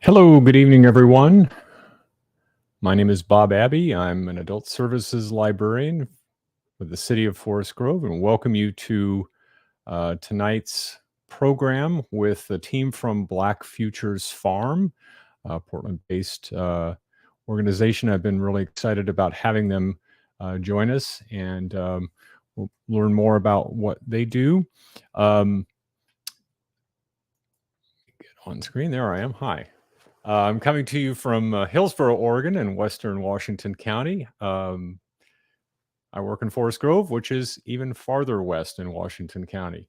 Hello, good evening, everyone. My name is Bob Abbey. I'm an adult services librarian with the city of Forest Grove, and welcome you to tonight's program with the team from Black Futures Farm, Portland-based organization. I've been really excited about having them join us, and we'll learn more about what they do. Get on screen. There I am. Hi. I'm coming to you from Hillsboro, Oregon, in western Washington County. I work in Forest Grove, which is even farther west in Washington County.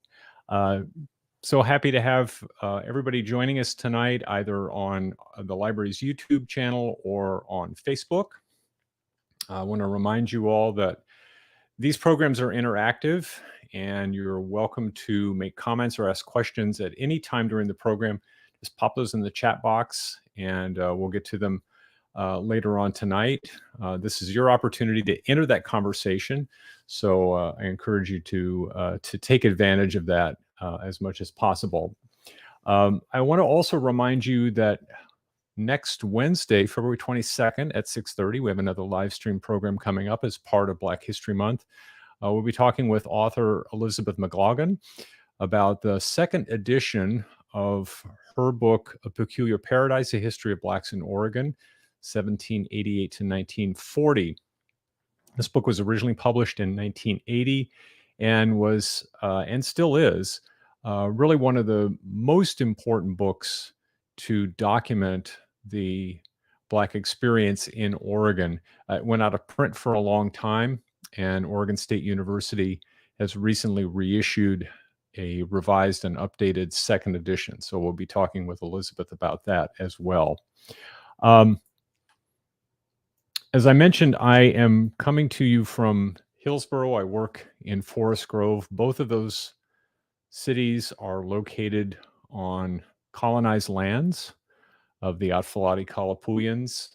So happy to have everybody joining us tonight, either on the library's YouTube channel or on Facebook. I want to remind you all that these programs are interactive, and you're welcome to make comments or ask questions at any time during the program. Just pop those in the chat box, and we'll get to them later on tonight. This is your opportunity to enter that conversation, so I encourage you to take advantage of that as much as possible. I want to also remind you that next Wednesday, February 22nd at 6:30, we have another live stream program coming up as part of Black History Month. We'll be talking with author Elizabeth McLaughlin about the second edition of her book, A Peculiar Paradise, A History of Blacks in Oregon, 1788 to 1940. This book was originally published in 1980 and was, and still is, really one of the most important books to document the Black experience in Oregon. It went out of print for a long time, and Oregon State University has recently reissued a revised and updated second edition. So we'll be talking with Elizabeth about that as well. As I mentioned, I am coming to you from Hillsboro. I work in Forest Grove. Both of those cities are located on colonized lands of the Atfalati Kalapuyans,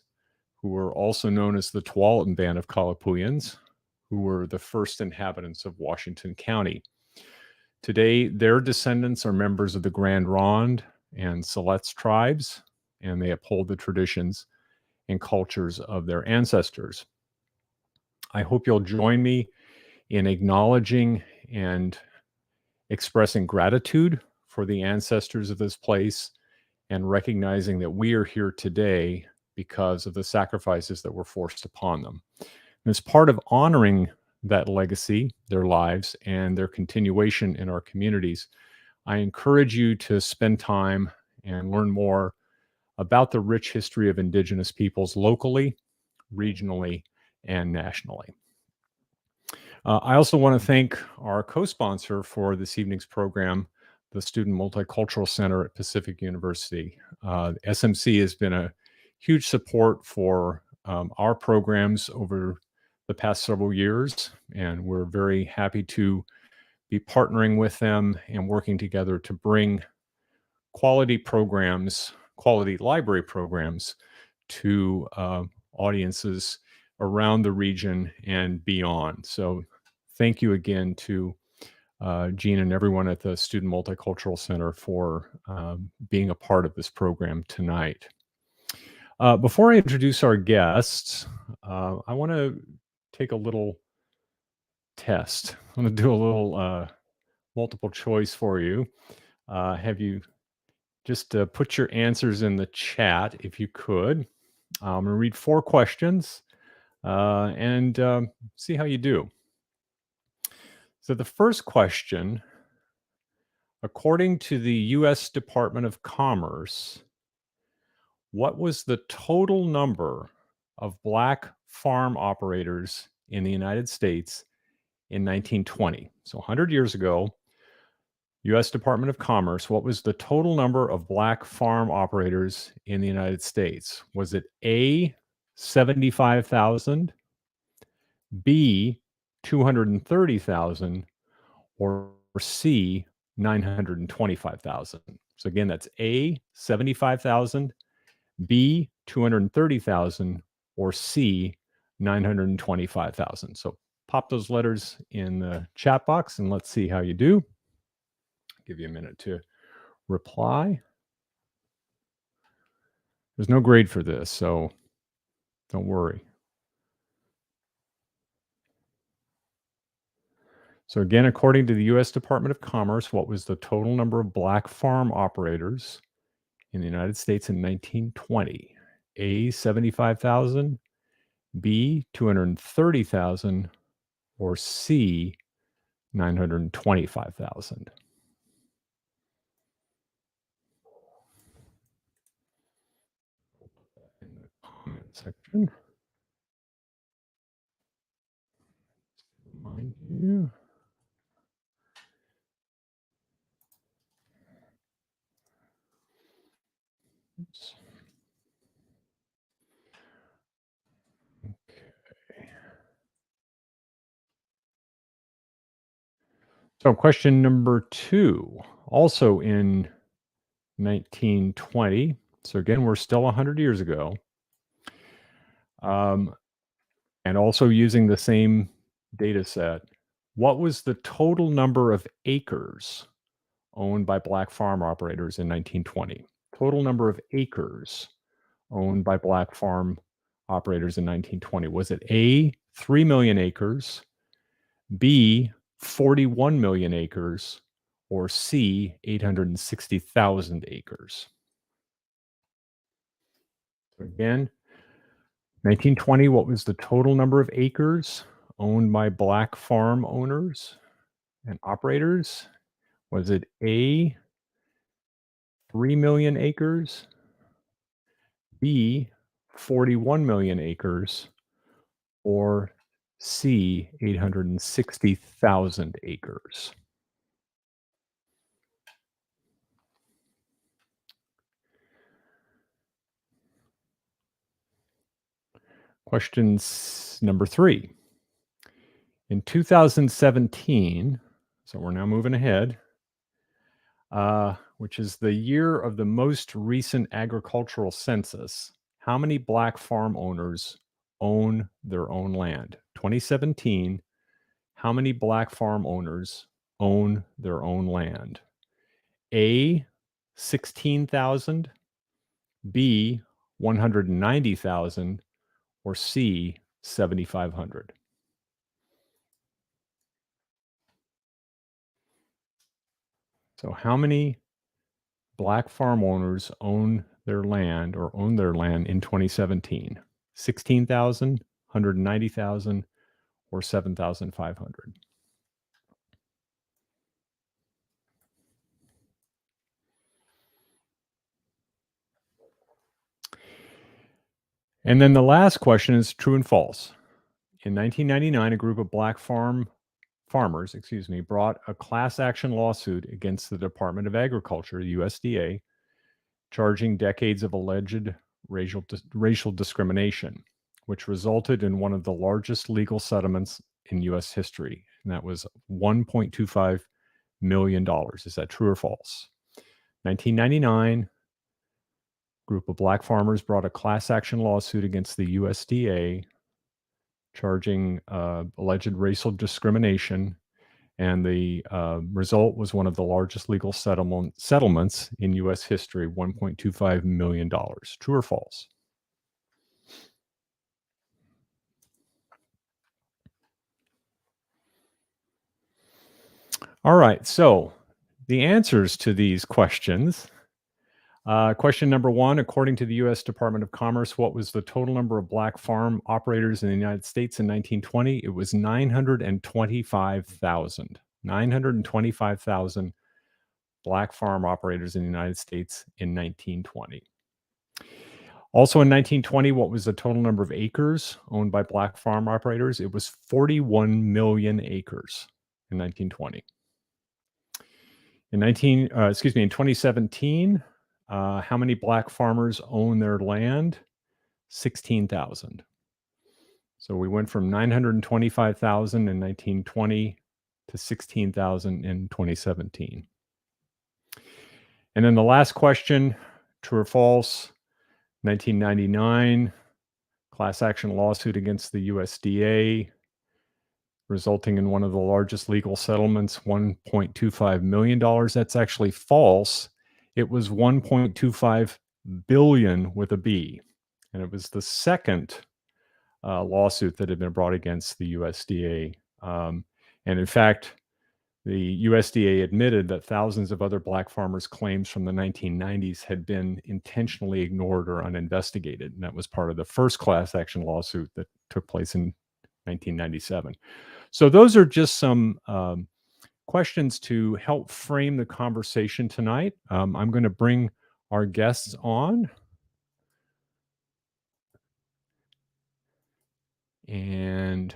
who were also known as the Tualatin Band of Kalapuyans, who were the first inhabitants of Washington County. Today, their descendants are members of the Grand Ronde and Siletz tribes, and they uphold the traditions and cultures of their ancestors. I hope you'll join me in acknowledging and expressing gratitude for the ancestors of this place and recognizing that we are here today because of the sacrifices that were forced upon them. And as part of honoring that legacy, their lives, and their continuation in our communities, I encourage you to spend time and learn more about the rich history of Indigenous peoples locally, regionally, and nationally. I also want to thank our co-sponsor for this evening's program, the Student Multicultural Center at Pacific University. SMC has been a huge support for our programs over the past several years, and we're very happy to be partnering with them and working together to bring quality programs, quality library programs to audiences around the region and beyond. So thank you again to Jean and everyone at the Student Multicultural Center for being a part of this program tonight. Before I introduce our guests, I want to take a little test. I'm going to do a little multiple choice for you. Have you just put your answers in the chat if you could. I'm going to read 4 questions and see how you do. So the first question, according to the U.S. Department of Commerce, what was the total number of Black farm operators in the United States in 1920? So 100 years ago, U.S. Department of Commerce, what was the total number of Black farm operators in the United States? Was it A, 75,000, B, 230,000, or C, 925,000? So again, that's A, 75,000, B, 230,000, or C, 925,000. So pop those letters in the chat box and let's see how you do. Give you a minute to reply. There's no grade for this, so don't worry. So again, according to the U.S. Department of Commerce, what was the total number of black farm operators in the United States in 1920? A, 75,000, B, 230,000, or C, 925,000? In the comment section. Remind you. Oops. Okay. So question number 2, also in 1920. So again, we're still 100 years ago. And also using the same data set, what was the total number of acres owned by black farm operators in 1920? Total number of acres owned by black farm operators in 1920. Was it A, 3 million acres, B, 41 million acres, or C, 860,000 acres? So again, 1920, what was the total number of acres owned by black farm owners and operators? Was it A, 3 million acres, B, 41 million acres, or C, 860,000 acres? Number 3. In 2017, so we're now moving ahead, which is the year of the most recent agricultural census, how many black farm owners own their own land? 2017, how many black farm owners own their own land? A, 16,000, B, 190,000, or C, 7,500? So how many black farm owners own their land in 2017? 16,000, 190,000, or 7,500? And then the last question is true and false. In 1999, a group of black farmers, brought a class action lawsuit against the Department of Agriculture, the USDA, charging decades of alleged racial discrimination, which resulted in one of the largest legal settlements in U.S. history, and that was $1.25 million. Is that true or false? 1999, group of black farmers brought a class action lawsuit against the USDA, charging alleged racial discrimination, and the result was one of the largest legal settlements in U.S. history, $1.25 million. True or false? All right, so the answers to these questions. Question number 1, according to the U.S. Department of Commerce, what was the total number of black farm operators in the United States in 1920? It was 925,000. 925,000 black farm operators in the United States in 1920. Also in 1920, what was the total number of acres owned by black farm operators? It was 41 million acres in 1920. In 2017, how many black farmers own their land? 16,000. So we went from 925,000 in 1920 to 16,000 in 2017. And then the last question, true or false? 1999, class action lawsuit against the USDA, resulting in one of the largest legal settlements, $1.25 million. That's actually false. It was $1.25 billion with a B. And it was the second lawsuit that had been brought against the USDA. And in fact, the USDA admitted that thousands of other black farmers' claims from the 1990s had been intentionally ignored or uninvestigated. And that was part of the first class action lawsuit that took place in 1997. So those are just some questions to help frame the conversation tonight. I'm going to bring our guests on. And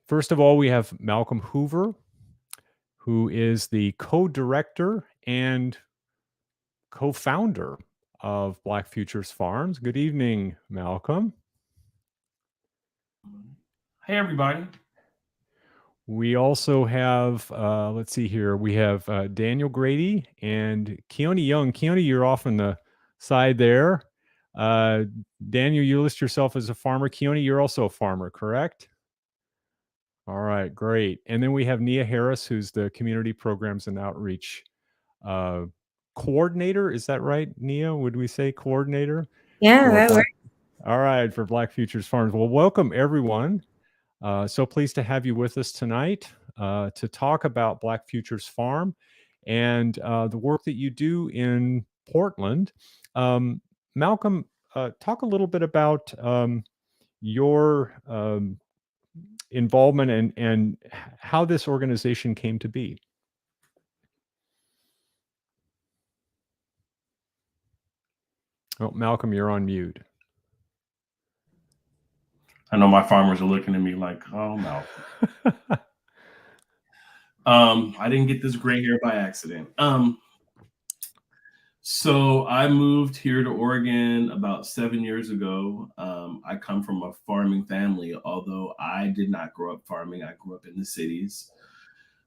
first of all, we have Malcolm Hoover, who is the co-director and co-founder of Black Futures Farms. Good evening, Malcolm. Hey, everybody. We also have, let's see here, we have Daniel Grady and Keoni Young. Keoni, you're off on the side there. Daniel, you list yourself as a farmer. Keoni, you're also a farmer, correct? All right, great. And then we have Nia Harris, who's the Community Programs and Outreach Coordinator. Is that right, Nia? Would we say coordinator? Yeah, that works. All right, for Black Futures Farms. Well, welcome, everyone. So pleased to have you with us tonight to talk about Black Futures Farm and the work that you do in Portland. Malcolm, talk a little bit about your involvement and how this organization came to be. Oh, Malcolm, you're on mute. I know my farmers are looking at me like, oh, Malcolm. I didn't get this gray hair by accident. So I moved here to Oregon about 7 years ago. I come from a farming family, although I did not grow up farming. I grew up in the cities.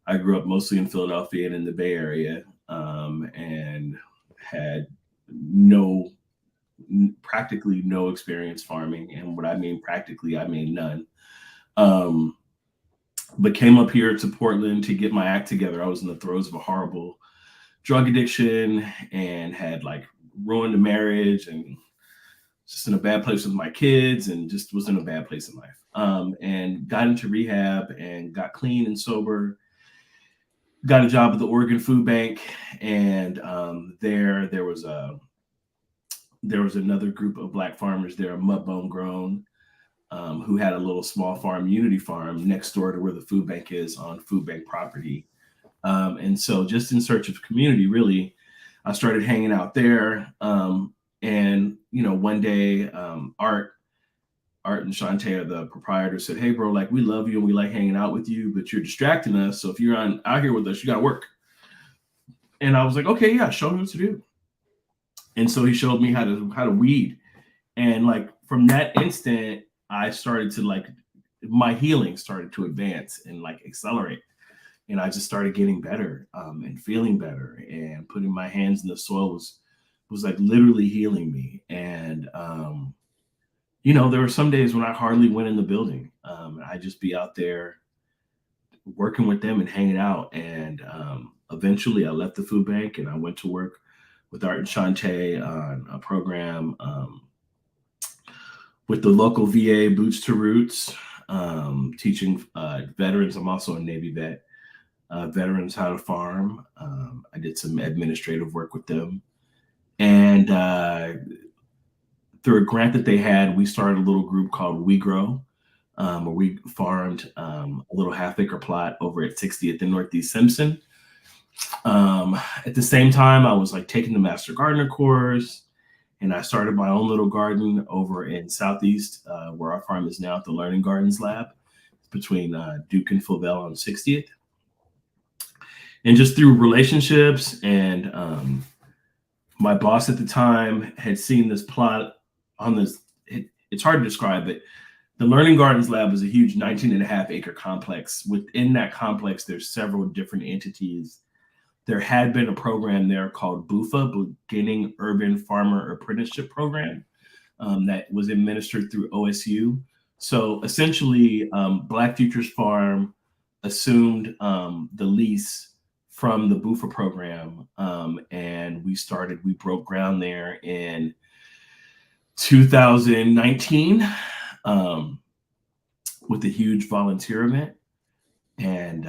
I grew up mostly in Philadelphia and in the Bay Area, and had practically no experience farming. And what I mean practically, I mean none. But came up here to Portland to get my act together. I was in the throes of a horrible drug addiction and had like ruined a marriage and just in a bad place with my kids and just was in a bad place in life. And got into rehab and got clean and sober. Got a job at the Oregon Food Bank, and there was another group of Black farmers there, Mudbone Grown, who had a little small farm, Unity Farm, next door to where the food bank is on food bank property. And so just in search of community, really, I started hanging out there. And, one day, Art and Shantae, the proprietor, said, "Hey, bro, like, we love you and we like hanging out with you, but you're distracting us. So if you're out here with us, you got to work." And I was like, "Okay, yeah, show me what to do." And so he showed me how to weed. And like from that instant, I started to my healing started to advance and like accelerate. And I just started getting better and feeling better, and putting my hands in the soil was like literally healing me. And, there were some days when I hardly went in the building. I'd just be out there working with them and hanging out. And eventually I left the food bank and I went to work with Art and Shantae on a program with the local VA Boots to Roots, teaching veterans. I'm also a Navy vet. Veterans how to farm. I did some administrative work with them. And through a grant that they had, we started a little group called We Grow, where we farmed a little half-acre plot over at 60th and Northeast Simpson. At the same time, I was like taking the Master Gardener course, and I started my own little garden over in Southeast, where our farm is now at the Learning Gardens Lab, between Duke and Flavel on 60th. And just through relationships and my boss at the time had seen this plot on this, it's hard to describe it. The Learning Gardens Lab is a huge 19.5-acre complex. Within that complex, there's several different entities. There had been a program there called BUFA, Beginning Urban Farmer Apprenticeship Program, that was administered through OSU. So essentially, Black Futures Farm assumed the lease from the Buford program. And we broke ground there in 2019 with a huge volunteer event. And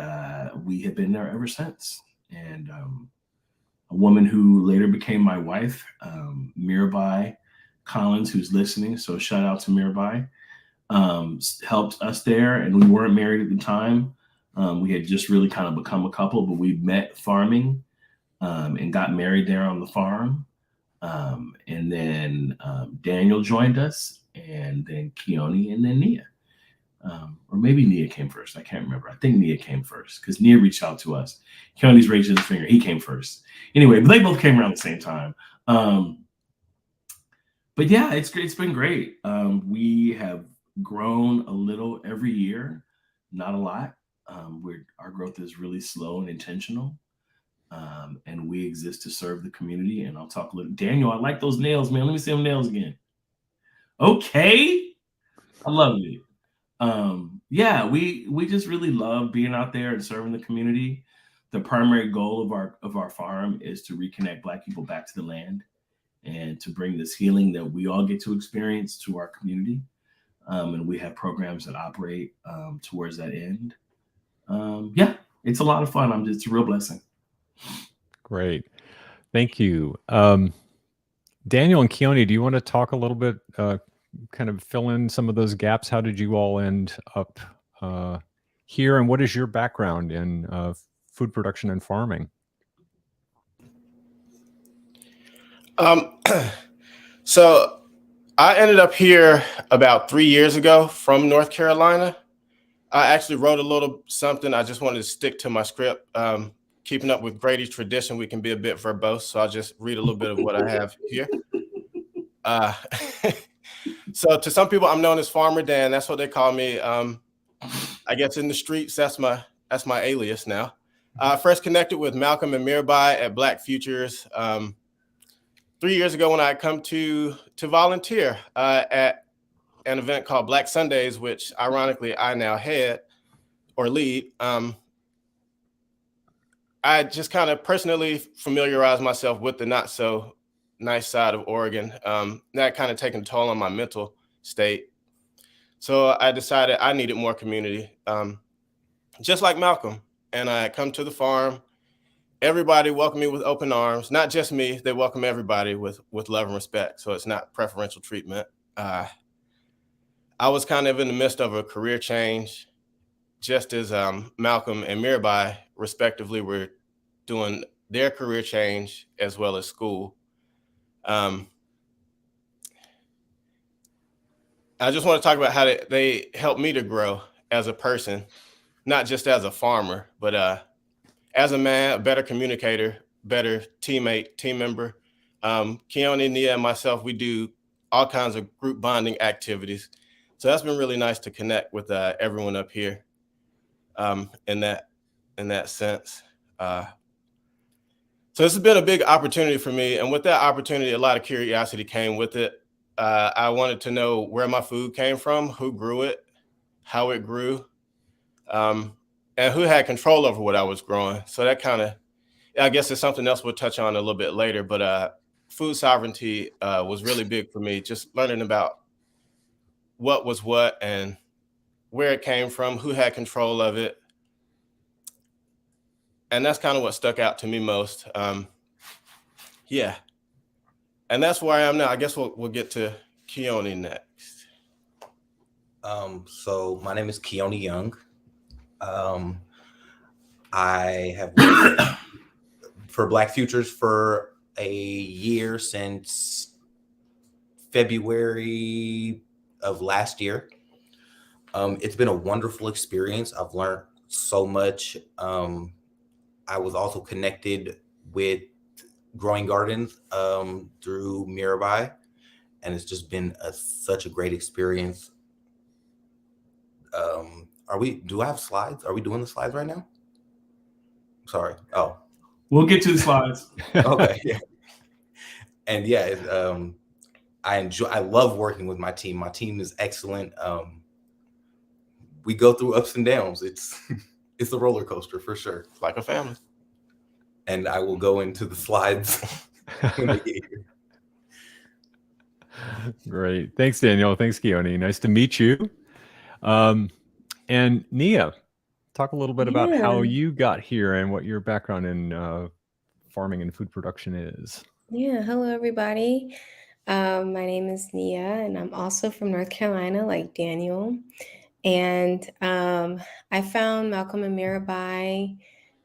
we have been there ever since. And a woman who later became my wife, Mirabai Collins, who's listening, so shout out to Mirabai, helped us there. And we weren't married at the time. We had just really kind of become a couple, but we met farming and got married there on the farm. And then Daniel joined us, and then Keoni, and then Nia. Or maybe Nia came first. I can't remember. I think Nia came first because Nia reached out to us. Keoni's raising his finger. He came first. Anyway, but they both came around the same time. But yeah, it's great. It's been great. We have grown a little every year, not a lot. Our growth is really slow and intentional. And we exist to serve the community. And I'll talk a little. Daniel, I like those nails, man. Let me see them nails again. Okay. I love it. Yeah, we just really love being out there and serving the community. The primary goal of our farm is to reconnect Black people back to the land and to bring this healing that we all get to experience to our community. And we have programs that operate towards that end. Yeah, it's a lot of fun. It's a real blessing. Great. Thank you. Daniel and Keoni, do you want to talk a little bit, kind of fill in some of those gaps? How did you all end up here? And what is your background in food production and farming? So I ended up here about 3 years ago from North Carolina. I actually wrote a little something. I just wanted to stick to my script. Keeping up with Grady's tradition, we can be a bit verbose. So I'll just read a little bit of what I have here. So to some people, I'm known as Farmer Dan. That's what they call me. I guess in the streets, that's my alias now. First connected with Malcolm and Mirabai at Black Futures 3 years ago when I come to volunteer at an event called Black Sundays, which ironically I now head or lead. I just kind of personally familiarized myself with the not so nice side of Oregon. That kind of taken a toll on my mental state. So I decided I needed more community, just like Malcolm. And I come to the farm. Everybody welcomed me with open arms. Not just me, they welcome everybody with love and respect. So it's not preferential treatment. I was kind of in the midst of a career change, just as Malcolm and Mirabai, respectively, were doing their career change as well as school. I just want to talk about how they helped me to grow as a person, not just as a farmer, but as a man, a better communicator, better teammate, team member. Keoni, Nia, and myself, we do all kinds of group bonding activities. So that's been really nice to connect with everyone up here in that sense. So this has been a big opportunity for me. And with that opportunity, a lot of curiosity came with it. I wanted to know where my food came from, who grew it, how it grew, and who had control over what I was growing. So that kind of, I guess it's something else we'll touch on a little bit later, but food sovereignty was really big for me, just learning about what was what and where it came from, who had control of it. And that's kind of what stuck out to me most. Yeah. And that's where I am now. I guess we'll get to Keoni next. So my name is Keoni Young. I have worked for Black Futures for a year since February of last year. It's been a wonderful experience. I've learned so much. I was also connected with Growing Gardens through Mirabai, and it's just been such a great experience. Do I have slides? Are we doing the slides right now? Sorry. Oh, we'll get to the slides. Okay. Yeah. And yeah, I love working with my team. My team is excellent. We go through ups and downs. It's a roller coaster for sure. Like a family. and I will go into the slides when they get here. Great. Thanks, Daniel. Thanks, Keoni. Nice to meet you. And Nia, talk a little bit about how you got here and what your background in farming and food production is. Yeah, hello everybody. My name is Nia, and I'm also from North Carolina, like Daniel. And I found Malcolm and Mirabai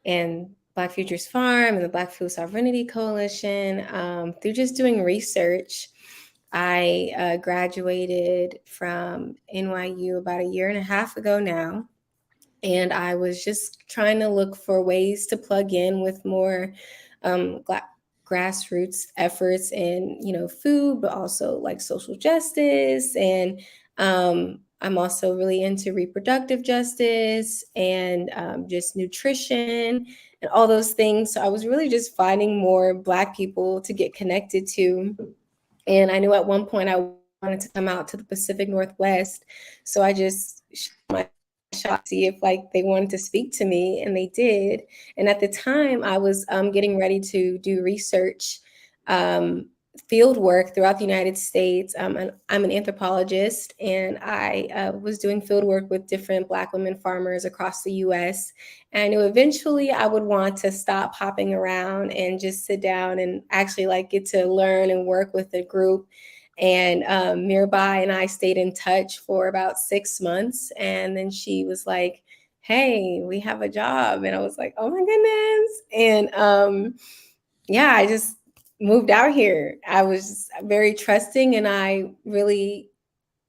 and Black Futures Farm and the Black Food Sovereignty Coalition through just doing research. I graduated from NYU about a year and a half ago now, and I was just trying to look for ways to plug in with more grassroots efforts in, food, but also like social justice. And I'm also really into reproductive justice and just nutrition and all those things. So I was really just finding more Black people to get connected to. And I knew at one point I wanted to come out to the Pacific Northwest. So I just shot my shot to see if they wanted to speak to me, and they did. And at the time I was getting ready to do research, field work throughout the United States. I'm an anthropologist, and I was doing field work with different Black women farmers across the US. And I knew eventually I would want to stop hopping around and just sit down and actually get to learn and work with a group. And Mirabai and I stayed in touch for about 6 months. And then she was like, hey, we have a job. And I was like, oh my goodness. And I just moved out here. I was very trusting, and I really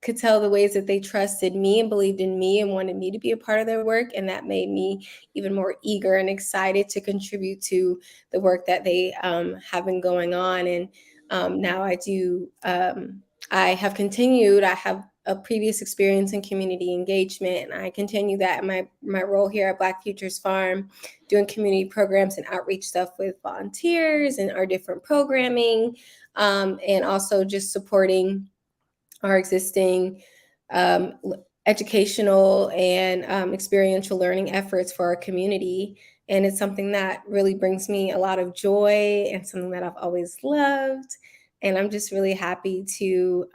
could tell the ways that they trusted me and believed in me and wanted me to be a part of their work. And that made me even more eager and excited to contribute to the work that they have been going on. And now I do, I have continued, I have a previous experience in community engagement, and I continue that in my role here at Black Futures Farm, doing community programs and outreach stuff with volunteers and our different programming, and also just supporting our existing educational and experiential learning efforts for our community. And it's something that really brings me a lot of joy and something that I've always loved. And I'm just really happy to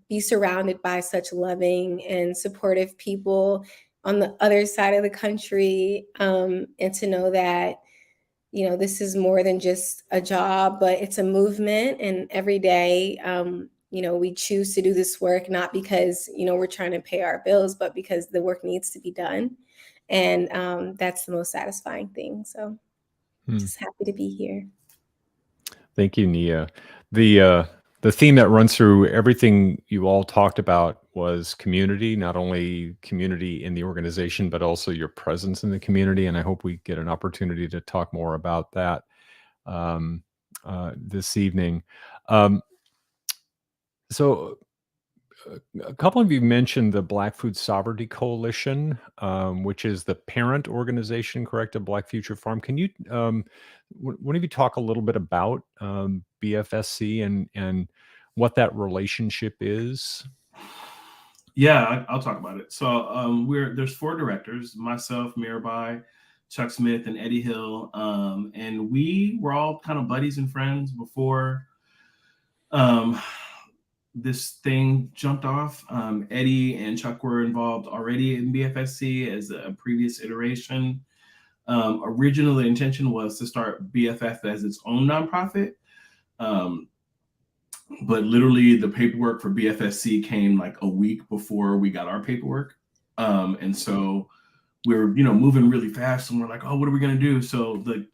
be surrounded by such loving and supportive people on the other side of the country, and to know that, this is more than just a job, but it's a movement. And every day, we choose to do this work, not because, we're trying to pay our bills, but because the work needs to be done. And that's the most satisfying thing. So just happy to be here. Thank you, Nia. The theme that runs through everything you all talked about was community, not only community in the organization, but also your presence in the community. And I hope we get an opportunity to talk more about that this evening. So a couple of you mentioned the Black Food Sovereignty Coalition, which is the parent organization, correct, of Black Future Farm. Can you, one of you talk a little bit about BFSC and what that relationship is? Yeah, I'll talk about it. So there's 4 directors: myself, Mirabai, Chuck Smith, and Eddie Hill. And we were all kind of buddies and friends before this thing jumped off. Eddie and Chuck were involved already in BFSC as a previous iteration. Originally, the intention was to start BFF as its own nonprofit. But literally the paperwork for BFSC came like a week before we got our paperwork. And so we're, moving really fast, and we're like, oh, what are we going to do? So the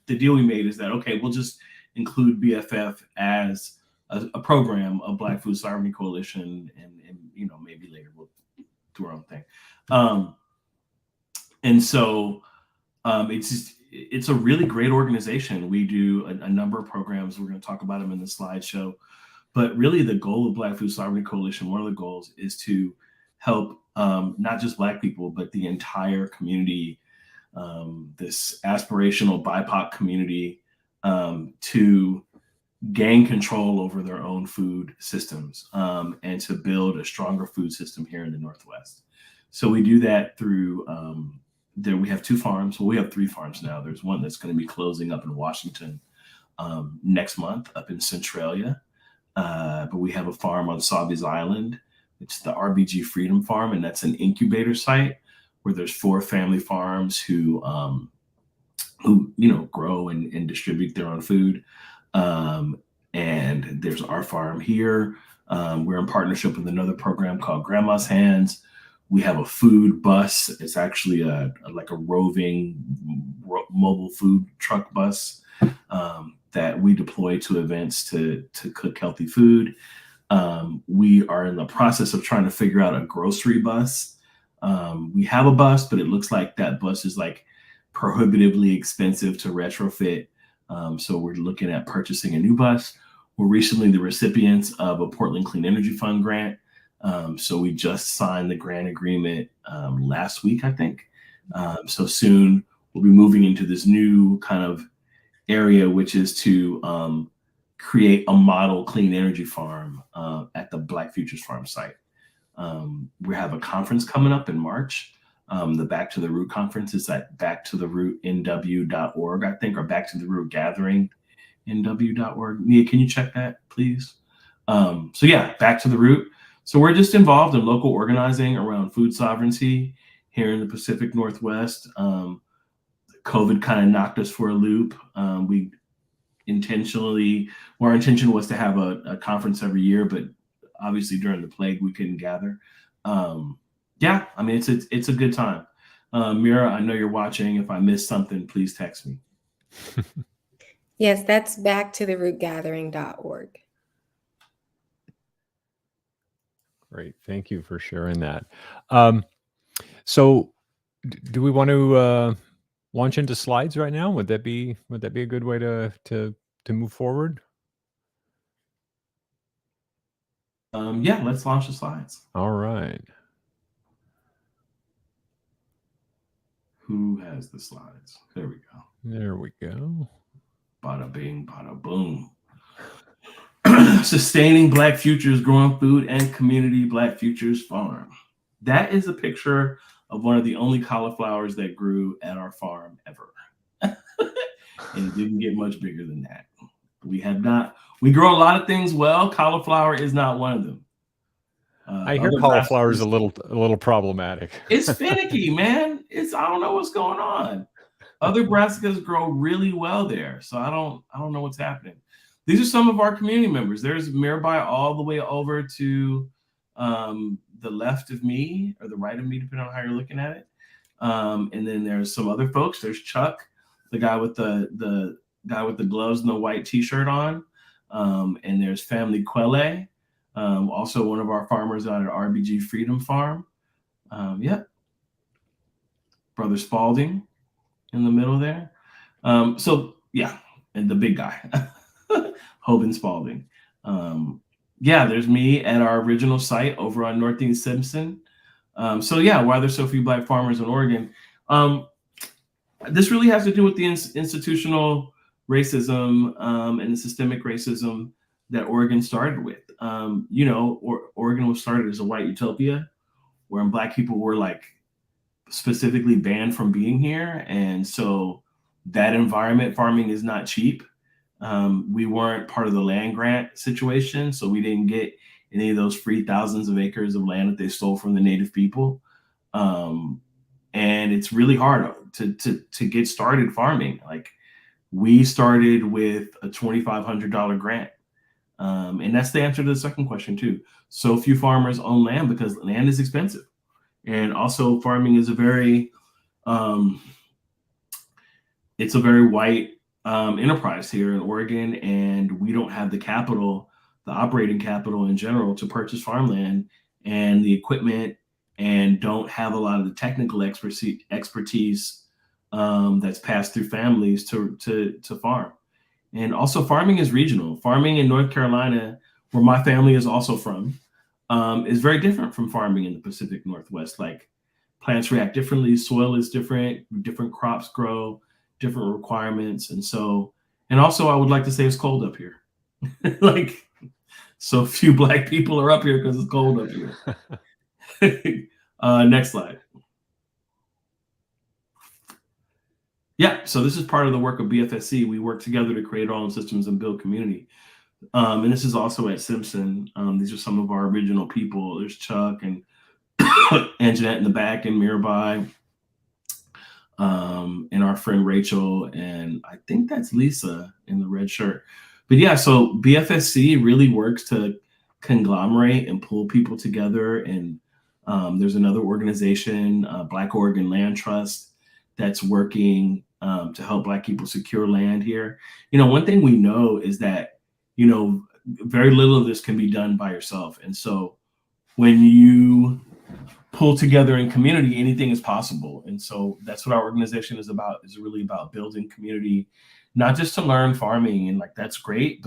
deal we made is that, okay, we'll just include BFF as a program of Black Food Sovereignty Coalition, and maybe later we'll do our own thing. And so it's a really great organization. We do a number of programs. We're going to talk about them in the slideshow. But really the goal of Black Food Sovereignty Coalition, one of the goals is to help not just Black people, but the entire community, this aspirational BIPOC community, to gain control over their own food systems, and to build a stronger food system here in the Northwest. So we do that through there we have 2 farms. Well, we have 3 farms now. There's one that's going to be closing up in Washington next month, up in Centralia. But we have a farm on Sawbies Island. It's the RBG Freedom Farm, and that's an incubator site where there's 4 family farms who grow and distribute their own food. And there's our farm here. We're in partnership with another program called Grandma's Hands. We have a food bus. It's actually like a roving mobile food truck bus that we deploy to events to cook healthy food. We are in the process of trying to figure out a grocery bus. We have a bus, but it looks like that bus is like prohibitively expensive to retrofit. So we're looking at purchasing a new bus. We're recently the recipients of a Portland Clean Energy Fund grant. So we just signed the grant agreement last week, I think. So soon we'll be moving into this new kind of area, which is to create a model clean energy farm at the Black Futures Farm site. We have a conference coming up in March. The Back to the Root conference is at backtotherootnw.org, I think, or Back to the Root Gathering nw.org. Nia, can you check that, please? So yeah, Back to the Root. So we're just involved in local organizing around food sovereignty here in the Pacific Northwest. COVID kind of knocked us for a loop. Our intention was to have a conference every year, but obviously during the plague, we couldn't gather. Yeah, I mean, it's a good time. Mira, I know you're watching. If I missed something, please text me. Yes, that's backtotherootgathering.org. Great. Thank you for sharing that. So do we want to launch into slides right now? Would that be a good way to move forward? Yeah, let's launch the slides. All right. Who has the slides? There we go. There we go. Bada bing, bada boom. Sustaining Black Futures, growing food and community Black Futures farm. That is a picture of one of the only cauliflowers that grew at our farm ever. And it didn't get much bigger than that. We grow a lot of things well. Cauliflower is not one of them. I hear cauliflower is a little problematic. It's finicky, man. I don't know what's going on. Other brassicas grow really well there, so I don't know what's happening. These are some of our community members. There's Mirabai all the way over to the left of me or the right of me, depending on how you're looking at it. And then there's some other folks. There's Chuck, the guy with the gloves and the white T-shirt on. And there's Family Quelle, also one of our farmers out at RBG Freedom Farm. Yep. Brother Spalding in the middle there. So yeah, and the big guy, Hoban Spalding. Yeah, there's me at our original site over on Northeast Simpson. So yeah, why there's so few Black farmers in Oregon. This really has to do with the institutional racism and the systemic racism that Oregon started with. Oregon was started as a white utopia, wherein Black people were like specifically banned from being here. And so that environment, farming is not cheap. We weren't part of the land grant situation, so we didn't get any of those free thousands of acres of land that they stole from the native people. And it's really hard to get started farming. Like, we started with a $2,500 grant. And that's the answer to the second question too. So few farmers own land because land is expensive. And also farming is a very white enterprise here in Oregon, and we don't have the capital, the operating capital in general, to purchase farmland and the equipment, and don't have a lot of the technical expertise that's passed through families to farm. And also farming is regional. Farming in North Carolina, where my family is also from, is very different from farming in the Pacific Northwest. Like, plants react differently, soil is different crops grow, different requirements. And also I would like to say it's cold up here. Like, so few Black people are up here because it's cold up here. Next slide. Yeah, so this is part of the work of BFSC. We work together to create our own systems and build community. And this is also at Simpson. These are some of our original people. There's Chuck and Anjanette in the back and Mirabai, and our friend Rachel. And I think that's Lisa in the red shirt. But yeah, so BFSC really works to conglomerate and pull people together. And there's another organization, Black Oregon Land Trust, that's working to help Black people secure land here. One thing we know is that, very little of this can be done by yourself. And so when you pull together in community, anything is possible. And so that's what our organization is about, is really about building community, not just to learn farming and that's great,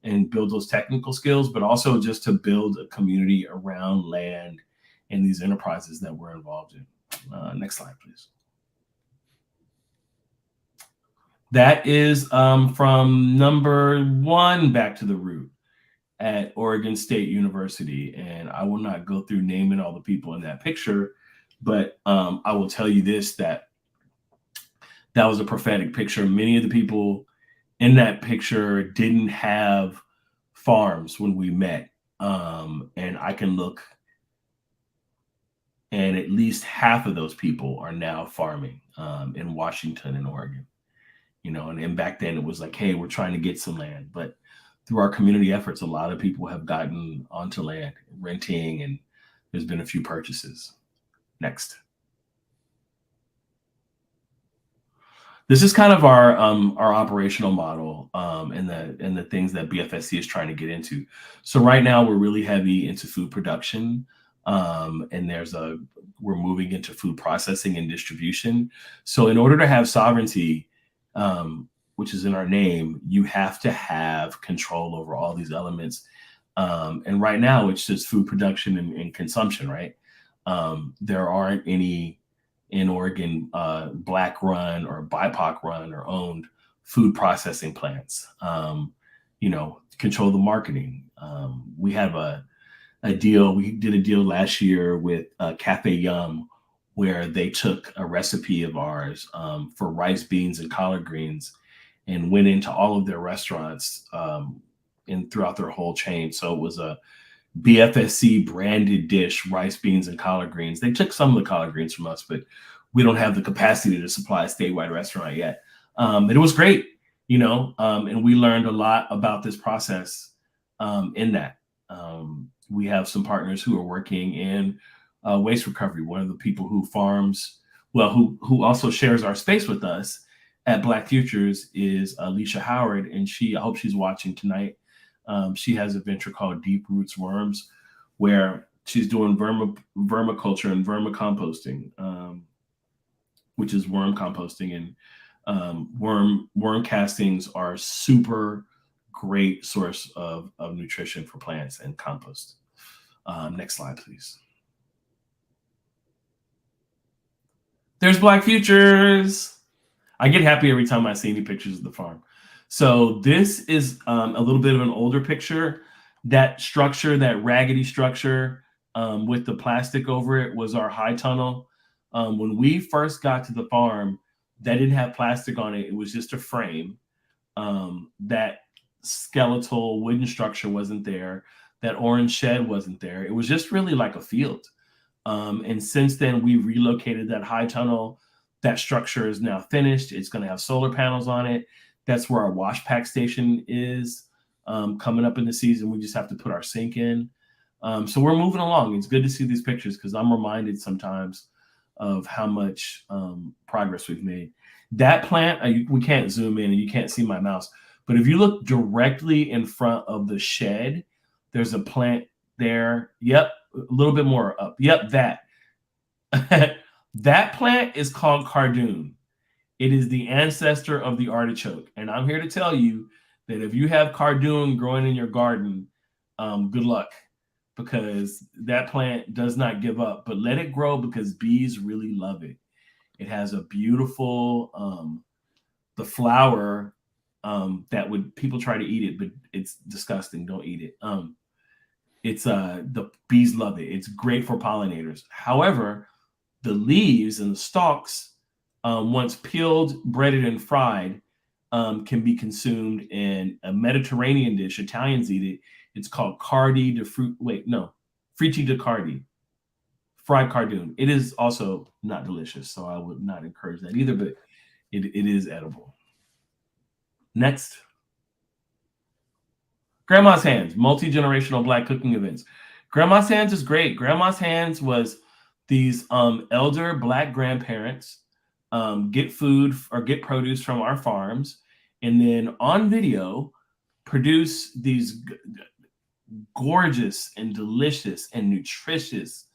and build those technical skills, but also just to build a community around land and these enterprises that we're involved in. Next slide, please. That is from number 1 back to the root at Oregon State University. And I will not go through naming all the people in that picture, but I will tell you this, that was a prophetic picture. Many of the people in that picture didn't have farms when we met. And I can look, and at least half of those people are now farming in Washington and Oregon. And back then it was like, hey, we're trying to get some land. But through our community efforts, a lot of people have gotten onto land, renting, and there's been a few purchases. Next. This is kind of our operational model and the things that BFSC is trying to get into. So right now we're really heavy into food production, and we're moving into food processing and distribution. So in order to have sovereignty, which is in our name, you have to have control over all these elements. And right now it's just food production and consumption, right? There aren't any in Oregon Black run or BIPOC run or owned food processing plants. Control the marketing. We have a deal. We did a deal last year with Cafe Yum, where they took a recipe of ours for rice, beans, and collard greens and went into all of their restaurants and throughout their whole chain. So it was a BFSC branded dish, rice, beans, and collard greens. They took some of the collard greens from us, but we don't have the capacity to supply a statewide restaurant yet. And it was great, and we learned a lot about this process in that. We have some partners who are working in waste recovery. One of the people who farms, who also shares our space with us at Black Futures is Alicia Howard, and I hope she's watching tonight. She has a venture called Deep Roots Worms, where she's doing vermiculture and vermicomposting, which is worm composting, and worm castings are super great source of nutrition for plants and compost. Next slide, please. There's Black Futures. I get happy every time I see any pictures of the farm. So this is a little bit of an older picture. That structure, that raggedy structure with the plastic over it, was our high tunnel. When we first got to the farm, that didn't have plastic on it. It was just a frame. That skeletal wooden structure wasn't there. That orange shed wasn't there. It was just really like a field. And since then, we relocated that high tunnel. That structure is now finished. It's going to have solar panels on it. That's where our wash pack station is coming up in the season. We just have to put our sink in. So we're moving along. It's good to see these pictures because I'm reminded sometimes of how much progress we've made. That plant, we can't zoom in and you can't see my mouse, but if you look directly in front of the shed, there's a plant there. Yep, a little bit more up. Yep, that. That plant is called cardoon. It is the ancestor of the artichoke. And I'm here to tell you that if you have cardoon growing in your garden, good luck, because that plant does not give up. But let it grow because bees really love it. It has a beautiful, the flower that people try to eat it, but it's disgusting. Don't eat it. The bees love it. It's great for pollinators. However, the leaves and the stalks once peeled, breaded, and fried, can be consumed in a Mediterranean dish. Italians eat it. It's called cardi de fruit. Wait, no, fritti di cardi, fried cardoon. It is also not delicious, so I would not encourage that either, but it is edible. Next. Grandma's Hands, multi-generational Black cooking events. Grandma's Hands is great. Grandma's Hands was these elder Black grandparents get food or get produce from our farms, and then on video produce these gorgeous and delicious and nutritious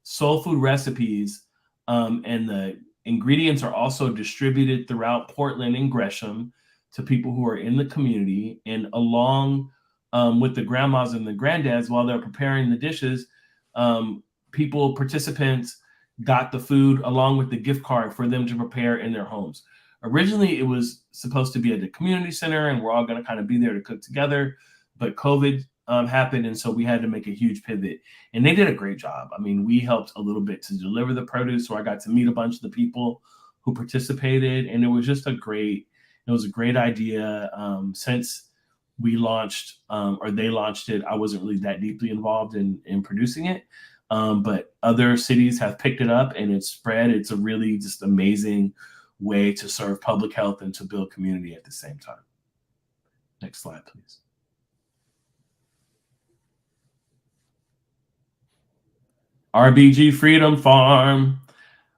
soul food recipes. And the ingredients are also distributed throughout Portland and Gresham to people who are in the community. And along with the grandmas and the granddads, while they're preparing the dishes, participants got the food along with the gift card for them to prepare in their homes. Originally, it was supposed to be at the community center, and we're all going to kind of be there to cook together. But COVID happened, and so we had to make a huge pivot. And they did a great job. I mean, we helped a little bit to deliver the produce, so I got to meet a bunch of the people who participated, and it was just a great idea. Since we launched or they launched it, I wasn't really that deeply involved in producing it. But other cities have picked it up and it's spread. It's a really just amazing way to serve public health and to build community at the same time. Next slide, please. RBG Freedom Farm,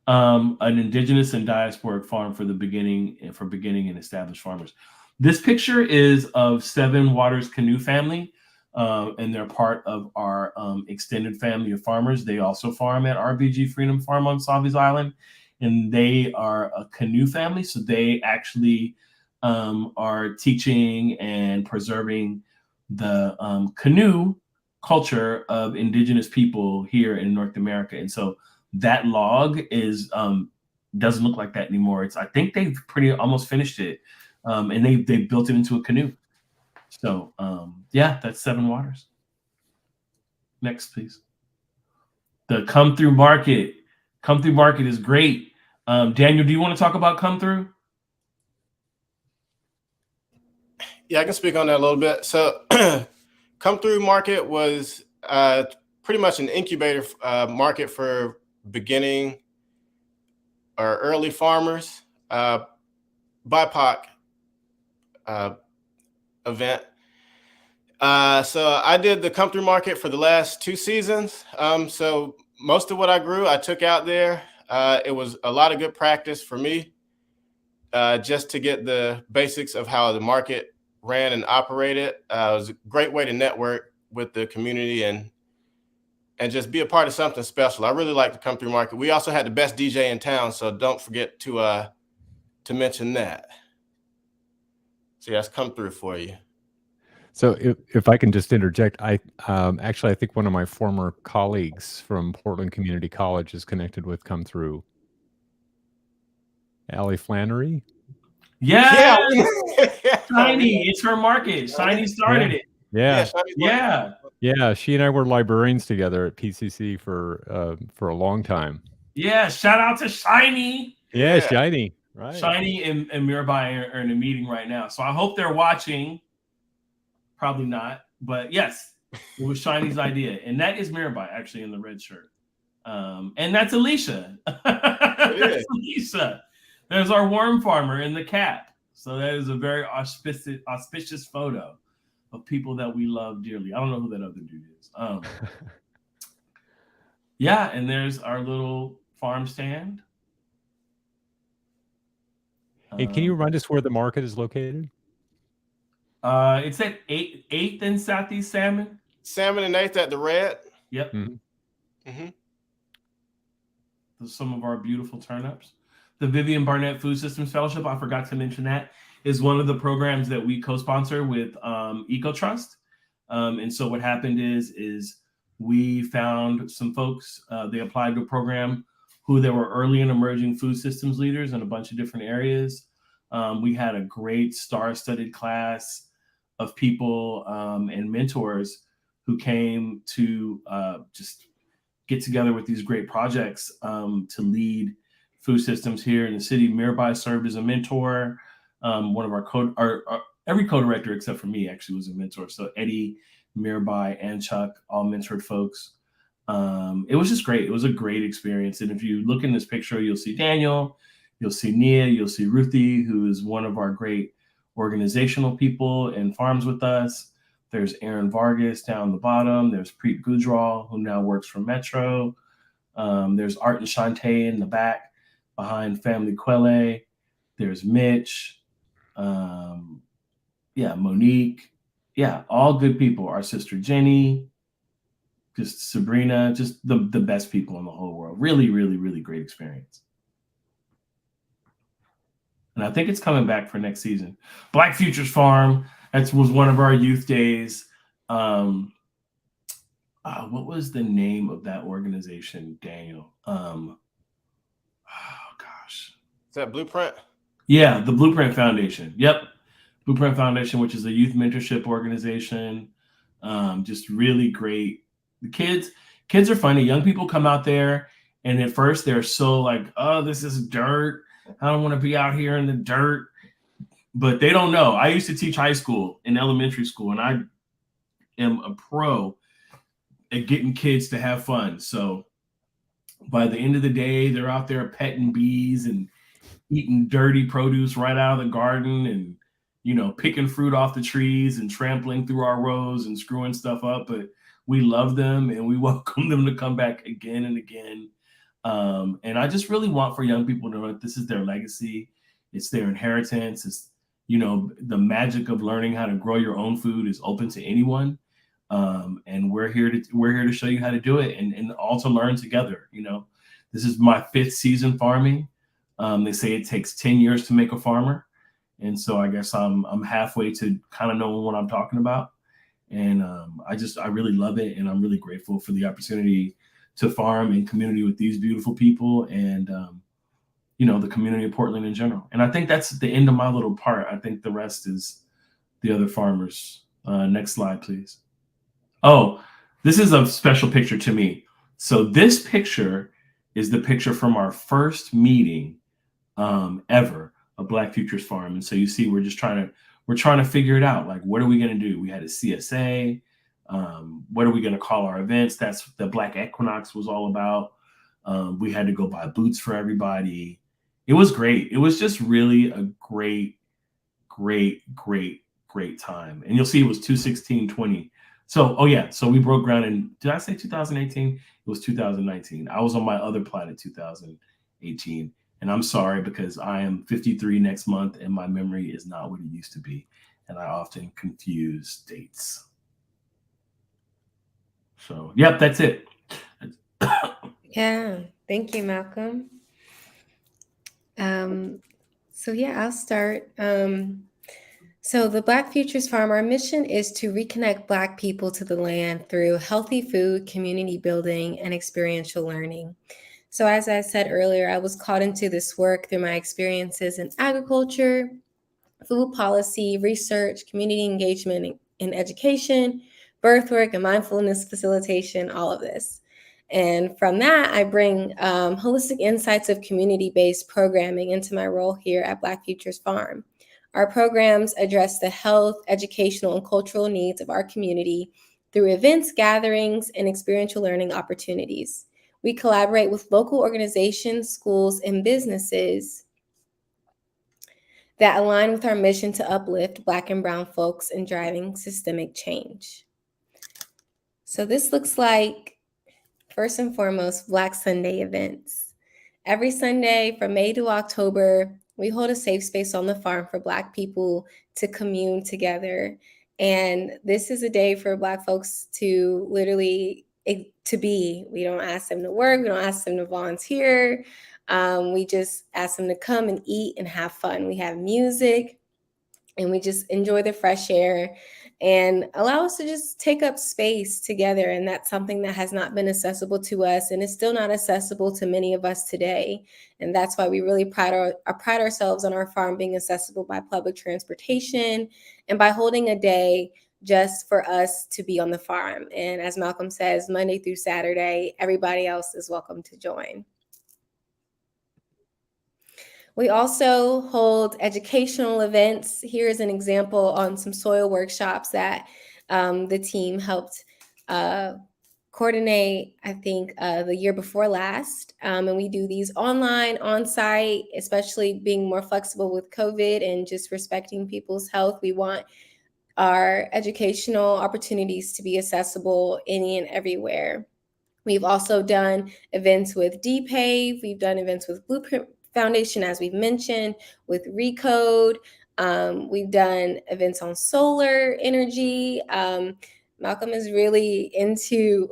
an indigenous and diasporic farm for beginning and established farmers. This picture is of Seven Waters Canoe family, and they're part of our extended family of farmers. They also farm at RBG Freedom Farm on Savi's Island, and they are a canoe family. So they actually are teaching and preserving the canoe culture of indigenous people here in North America. And so that log is doesn't look like that anymore. I think they've almost finished it. And they built it into a canoe. So yeah, that's Seven Waters. Next, please. The Come Through Market. Come Through Market is great. Daniel, do you want to talk about Come Through? Yeah, I can speak on that a little bit. So Come Through Market was pretty much an incubator market for beginning or early farmers, BIPOC event. So I did the Come Through Market for the last 2 seasons. So most of what I grew, I took out there. It was a lot of good practice for me, just to get the basics of how the market ran and operated. It was a great way to network with the community and just be a part of something special. I really like the Come Through Market. We also had the best DJ in town, so don't forget to mention that. So that's Come Through for you. So if I can just interject, I think one of my former colleagues from Portland Community College is connected with Come Through. Allie Flannery. Yeah. Shiny, it's her market. Shiny started it. Yeah. She and I were librarians together at PCC for a long time. Yeah. Shout out to Shiny. Yeah, Shiny. Right. Shiny and Mirabai are in a meeting right now, so I hope they're watching. Probably not, but yes, it was Shiny's idea, and that is Mirabai actually in the red shirt, and that's Alicia. That's Alicia. There's our worm farmer in the cap. So that is a very auspicious photo of people that we love dearly. I don't know who that other dude is. Yeah, and there's our little farm stand. Hey, can you remind us where the market is located? It's at 8th and Southeast Salmon. Salmon and 8th at the Red. Yep. Mm-hmm. Some of our beautiful turnips. The Vivian Barnett Food Systems Fellowship, I forgot to mention that, is one of the programs that we co-sponsor with EcoTrust. And so what happened is we found some folks, they applied to a program who they were early and emerging food systems leaders in a bunch of different areas. We had a great star-studded class of people and mentors who came to just get together with these great projects to lead food systems here in the city. Mirabai served as a mentor. One of our every co-director except for me actually was a mentor. So Eddie, Mirabai, and Chuck all mentored folks. It was just great. It was a great experience. And if you look in this picture, you'll see Daniel, you'll see Nia, you'll see Ruthie, who is one of our great organizational people and farms with us. There's Aaron Vargas down the bottom. There's Preet Gujral, who now works for Metro. There's Art and Shantae in the back behind Family Quelle. There's Mitch. Monique. Yeah, all good people. Our sister Jenny, just Sabrina, just the best people in the whole world. Really, really, really great experience. And I think it's coming back for next season. Black Futures Farm, that was one of our youth days. What was the name of that organization, Daniel? Oh gosh. Is that Blueprint? Yeah, the Blueprint Foundation. Yep. Blueprint Foundation, which is a youth mentorship organization. Just really great. The kids are funny. Young people come out there and at first they're so like, oh, this is dirt. I don't want to be out here in the dirt. But they don't know. I used to teach high school and elementary school, and I am a pro at getting kids to have fun. So by the end of the day, they're out there petting bees and eating dirty produce right out of the garden and, picking fruit off the trees and trampling through our rows and screwing stuff up. But we love them and we welcome them to come back again and again. And I just really want for young people to know that this is their legacy. It's their inheritance. It's, the magic of learning how to grow your own food is open to anyone. And we're here to show you how to do it and all to learn together. This is my 5th season farming. They say it takes 10 years to make a farmer. And so I guess I'm halfway to kind of knowing what I'm talking about. And I really love it. And I'm really grateful for the opportunity to farm in community with these beautiful people and, the community of Portland in general. And I think that's the end of my little part. I think the rest is the other farmers. Next slide, please. Oh, this is a special picture to me. So this picture is the picture from our first meeting ever of Black Futures Farm. And so you see, we're trying to figure it out. Like, what are we going to do? We had a CSA. What are we going to call our events? That's the Black Equinox was all about. We had to go buy boots for everybody. It was great. It was just really a great time. And you'll see it was 2/16/20. So we broke ground in, did I say 2018? It was 2019. I was on my other plat in 2018. And I'm sorry because I am 53 next month and my memory is not what it used to be. And I often confuse dates. So, yep, that's it. Yeah, thank you, Malcolm. I'll start. So the Black Futures Farm, our mission is to reconnect Black people to the land through healthy food, community building, and experiential learning. So as I said earlier, I was called into this work through my experiences in agriculture, food policy, research, community engagement in education, birth work, and mindfulness facilitation, all of this. And from that, I bring holistic insights of community-based programming into my role here at Black Futures Farm. Our programs address the health, educational, and cultural needs of our community through events, gatherings, and experiential learning opportunities. We collaborate with local organizations, schools, and businesses that align with our mission to uplift Black and Brown folks in driving systemic change. So this looks like, first and foremost, Black Sunday events. Every Sunday from May to October, we hold a safe space on the farm for Black people to commune together. And this is a day for Black folks to literally to be. We don't ask them to work. We don't ask them to volunteer. We just ask them to come and eat and have fun. We have music and we just enjoy the fresh air and allow us to just take up space together. And that's something that has not been accessible to us and is still not accessible to many of us today. And that's why we really pride ourselves on our farm being accessible by public transportation and by holding a day just for us to be on the farm. And as Malcolm says, Monday through Saturday, everybody else is welcome to join. We also hold educational events. Here's an example on some soil workshops that the team helped coordinate, I think, the year before last. And we do these online, on site, especially being more flexible with COVID and just respecting people's health. We want our educational opportunities to be accessible any and everywhere. We've also done events with DPAVE. We've done events with Blueprint Foundation, as we've mentioned, with Recode. We've done events on solar energy. Malcolm is really into,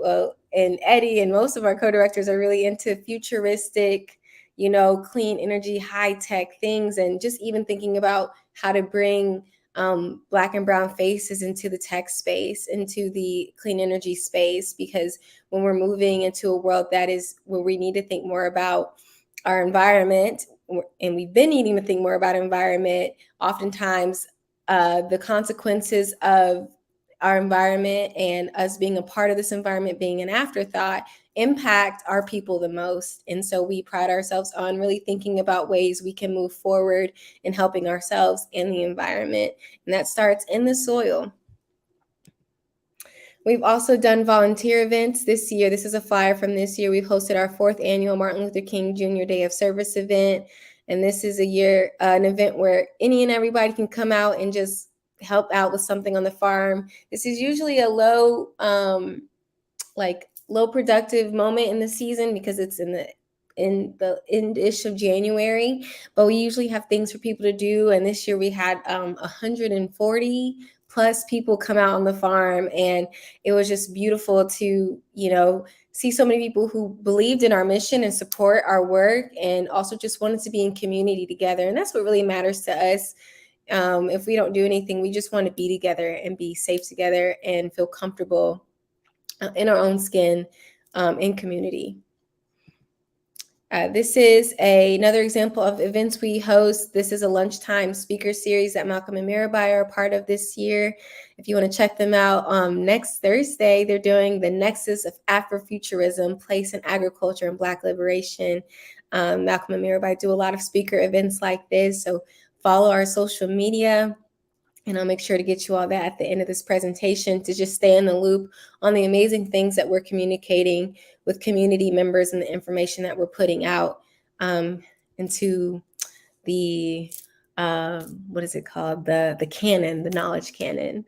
and Eddie and most of our co-directors are really into futuristic, clean energy, high-tech things, and just even thinking about how to bring Black and brown faces into the tech space, into the clean energy space, because when we're moving into a world that is where we need to think more about our environment, and we've been needing to think more about environment, oftentimes the consequences of our environment and us being a part of this environment being an afterthought impact our people the most. And so we pride ourselves on really thinking about ways we can move forward in helping ourselves and the environment. And that starts in the soil. We've also done volunteer events this year. This is a flyer from this year. We've hosted our 4th annual Martin Luther King Jr. Day of Service event. And this is an event where any and everybody can come out and just help out with something on the farm. This is usually a low productive moment in the season because it's in the end-ish of January, but we usually have things for people to do. And this year we had 140 plus people come out on the farm, and it was just beautiful to see so many people who believed in our mission and support our work, and also just wanted to be in community together. And that's what really matters to us. If we don't do anything, we just want to be together and be safe together and feel comfortable in our own skin in community. This is another example of events we host. This is a lunchtime speaker series that Malcolm and Mirabai are a part of this year. If you want to check them out, next Thursday, they're doing the Nexus of Afrofuturism, Place in Agriculture and Black Liberation. Malcolm and Mirabai do a lot of speaker events like this, so follow our social media, and I'll make sure to get you all that at the end of this presentation to just stay in the loop on the amazing things that we're communicating with community members and the information that we're putting out into the, what is it called? The canon, the knowledge canon.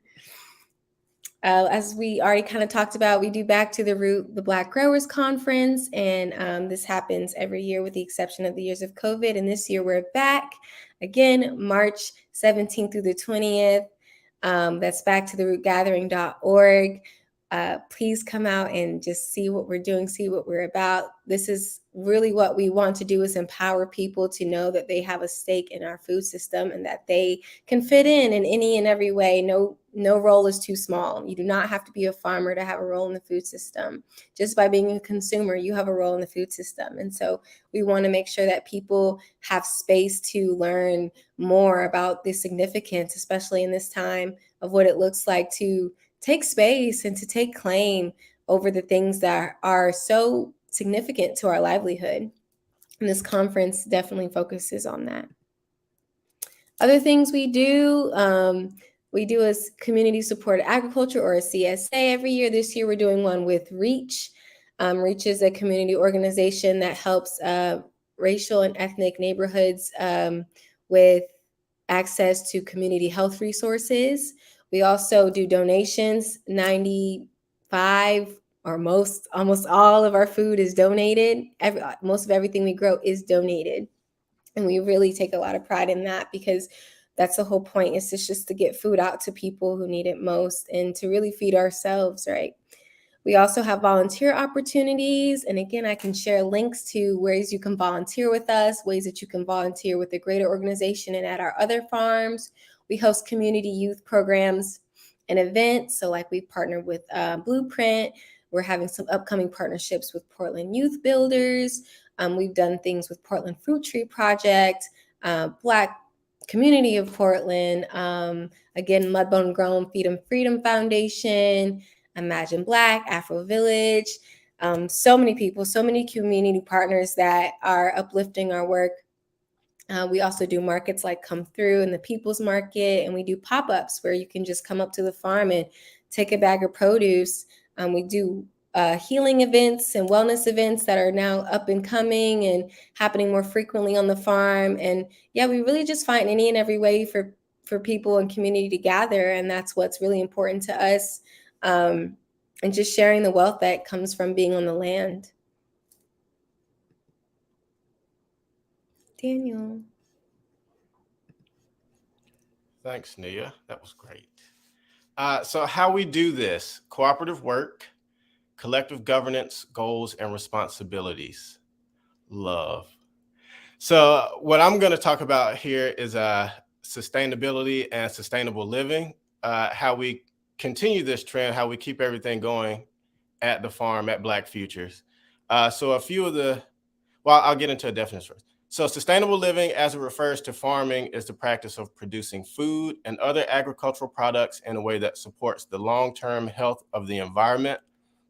As we already kind of talked about, we do Back to the Root, the Black Growers Conference, and this happens every year with the exception of the years of COVID. And this year we're back again, March 17th through the 20th. That's backtotherootgathering.org. Please come out and just see what we're doing, see what we're about. This is really what we want to do, is empower people to know that they have a stake in our food system and that they can fit in any and every way. No role is too small. You do not have to be a farmer to have a role in the food system. Just by being a consumer, you have a role in the food system. And so we want to make sure that people have space to learn more about the significance, especially in this time, of what it looks like to take space and to take claim over the things that are so significant to our livelihood. And this conference definitely focuses on that. Other things we do a community supported agriculture, or a CSA, every year. This year we're doing one with REACH. REACH is a community organization that helps racial and ethnic neighborhoods with access to community health resources. We also do donations. 95 or almost all of our food is donated. Most of everything we grow is donated. And we really take a lot of pride in that, because that's the whole point, is just to get food out to people who need it most and to really feed ourselves, right? We also have volunteer opportunities. And again, I can share links to ways you can volunteer with us, ways that you can volunteer with the greater organization and at our other farms. We host community youth programs and events. So like we've partnered with Blueprint. We're having some upcoming partnerships with Portland Youth Builders. We've done things with Portland Fruit Tree Project, Black Community of Portland, again, Mudbone Grown Feed 'em Freedom Foundation, Imagine Black, Afro Village, so many people, so many community partners that are uplifting our work We also do markets like Come Through and the People's Market, and we do pop-ups where you can just come up to the farm and take a bag of produce. We do healing events and wellness events that are now up and coming and happening more frequently on the farm. And yeah, we really just find any and every way for people and community to gather, and that's what's really important to us. And just sharing the wealth that comes from being on the land. Daniel. Thanks, Nia. That was great. So how we do this: cooperative work, collective governance, goals, and responsibilities. Love. So what I'm going to talk about here is sustainability and sustainable living, how we continue this trend, how we keep everything going at the farm at Black Futures. So a few of the, well, I'll get into a definition first. So sustainable living, as it refers to farming, is the practice of producing food and other agricultural products in a way that supports the long-term health of the environment,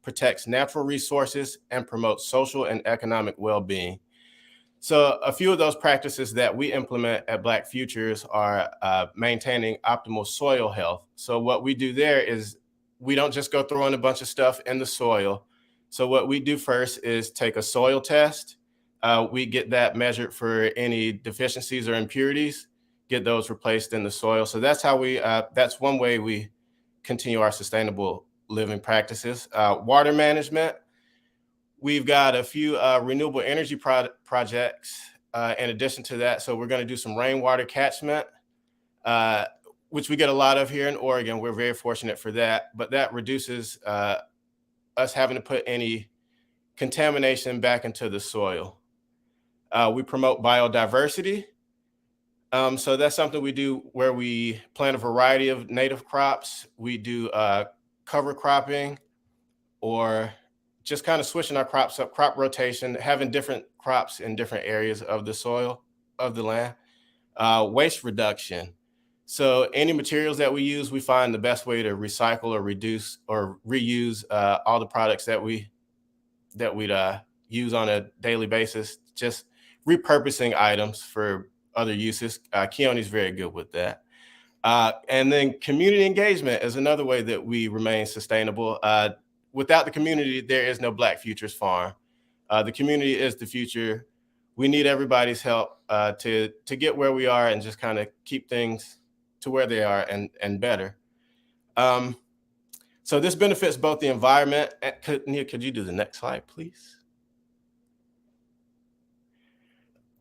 protects natural resources, and promotes social and economic well-being. So a few of those practices that we implement at Black Futures are maintaining optimal soil health. So what we do there is we don't just go throwing a bunch of stuff in the soil. So what we do first is take a soil test. We get that measured for any deficiencies or impurities, get those replaced in the soil. So that's how that's one way we continue our sustainable living practices. Water management. We've got a few renewable energy projects in addition to that. So we're going to do some rainwater catchment, which we get a lot of here in Oregon. We're very fortunate for that, but that reduces us having to put any contamination back into the soil. We promote biodiversity. So that's something we do where we plant a variety of native crops. We do cover cropping, or just kind of switching our crops up, crop rotation, having different crops in different areas of the soil, of the land. Waste reduction. So any materials that we use, we find the best way to recycle or reduce or reuse all the products that we'd use on a daily basis, just repurposing items for other uses. Keoni's very good with that. And then community engagement is another way that we remain sustainable. Without the community, there is no Black Futures Farm. The community is the future. We need everybody's help to get where we are and just kind of keep things to where they are and better. So this benefits both the environment. Nia, could you do the next slide, please?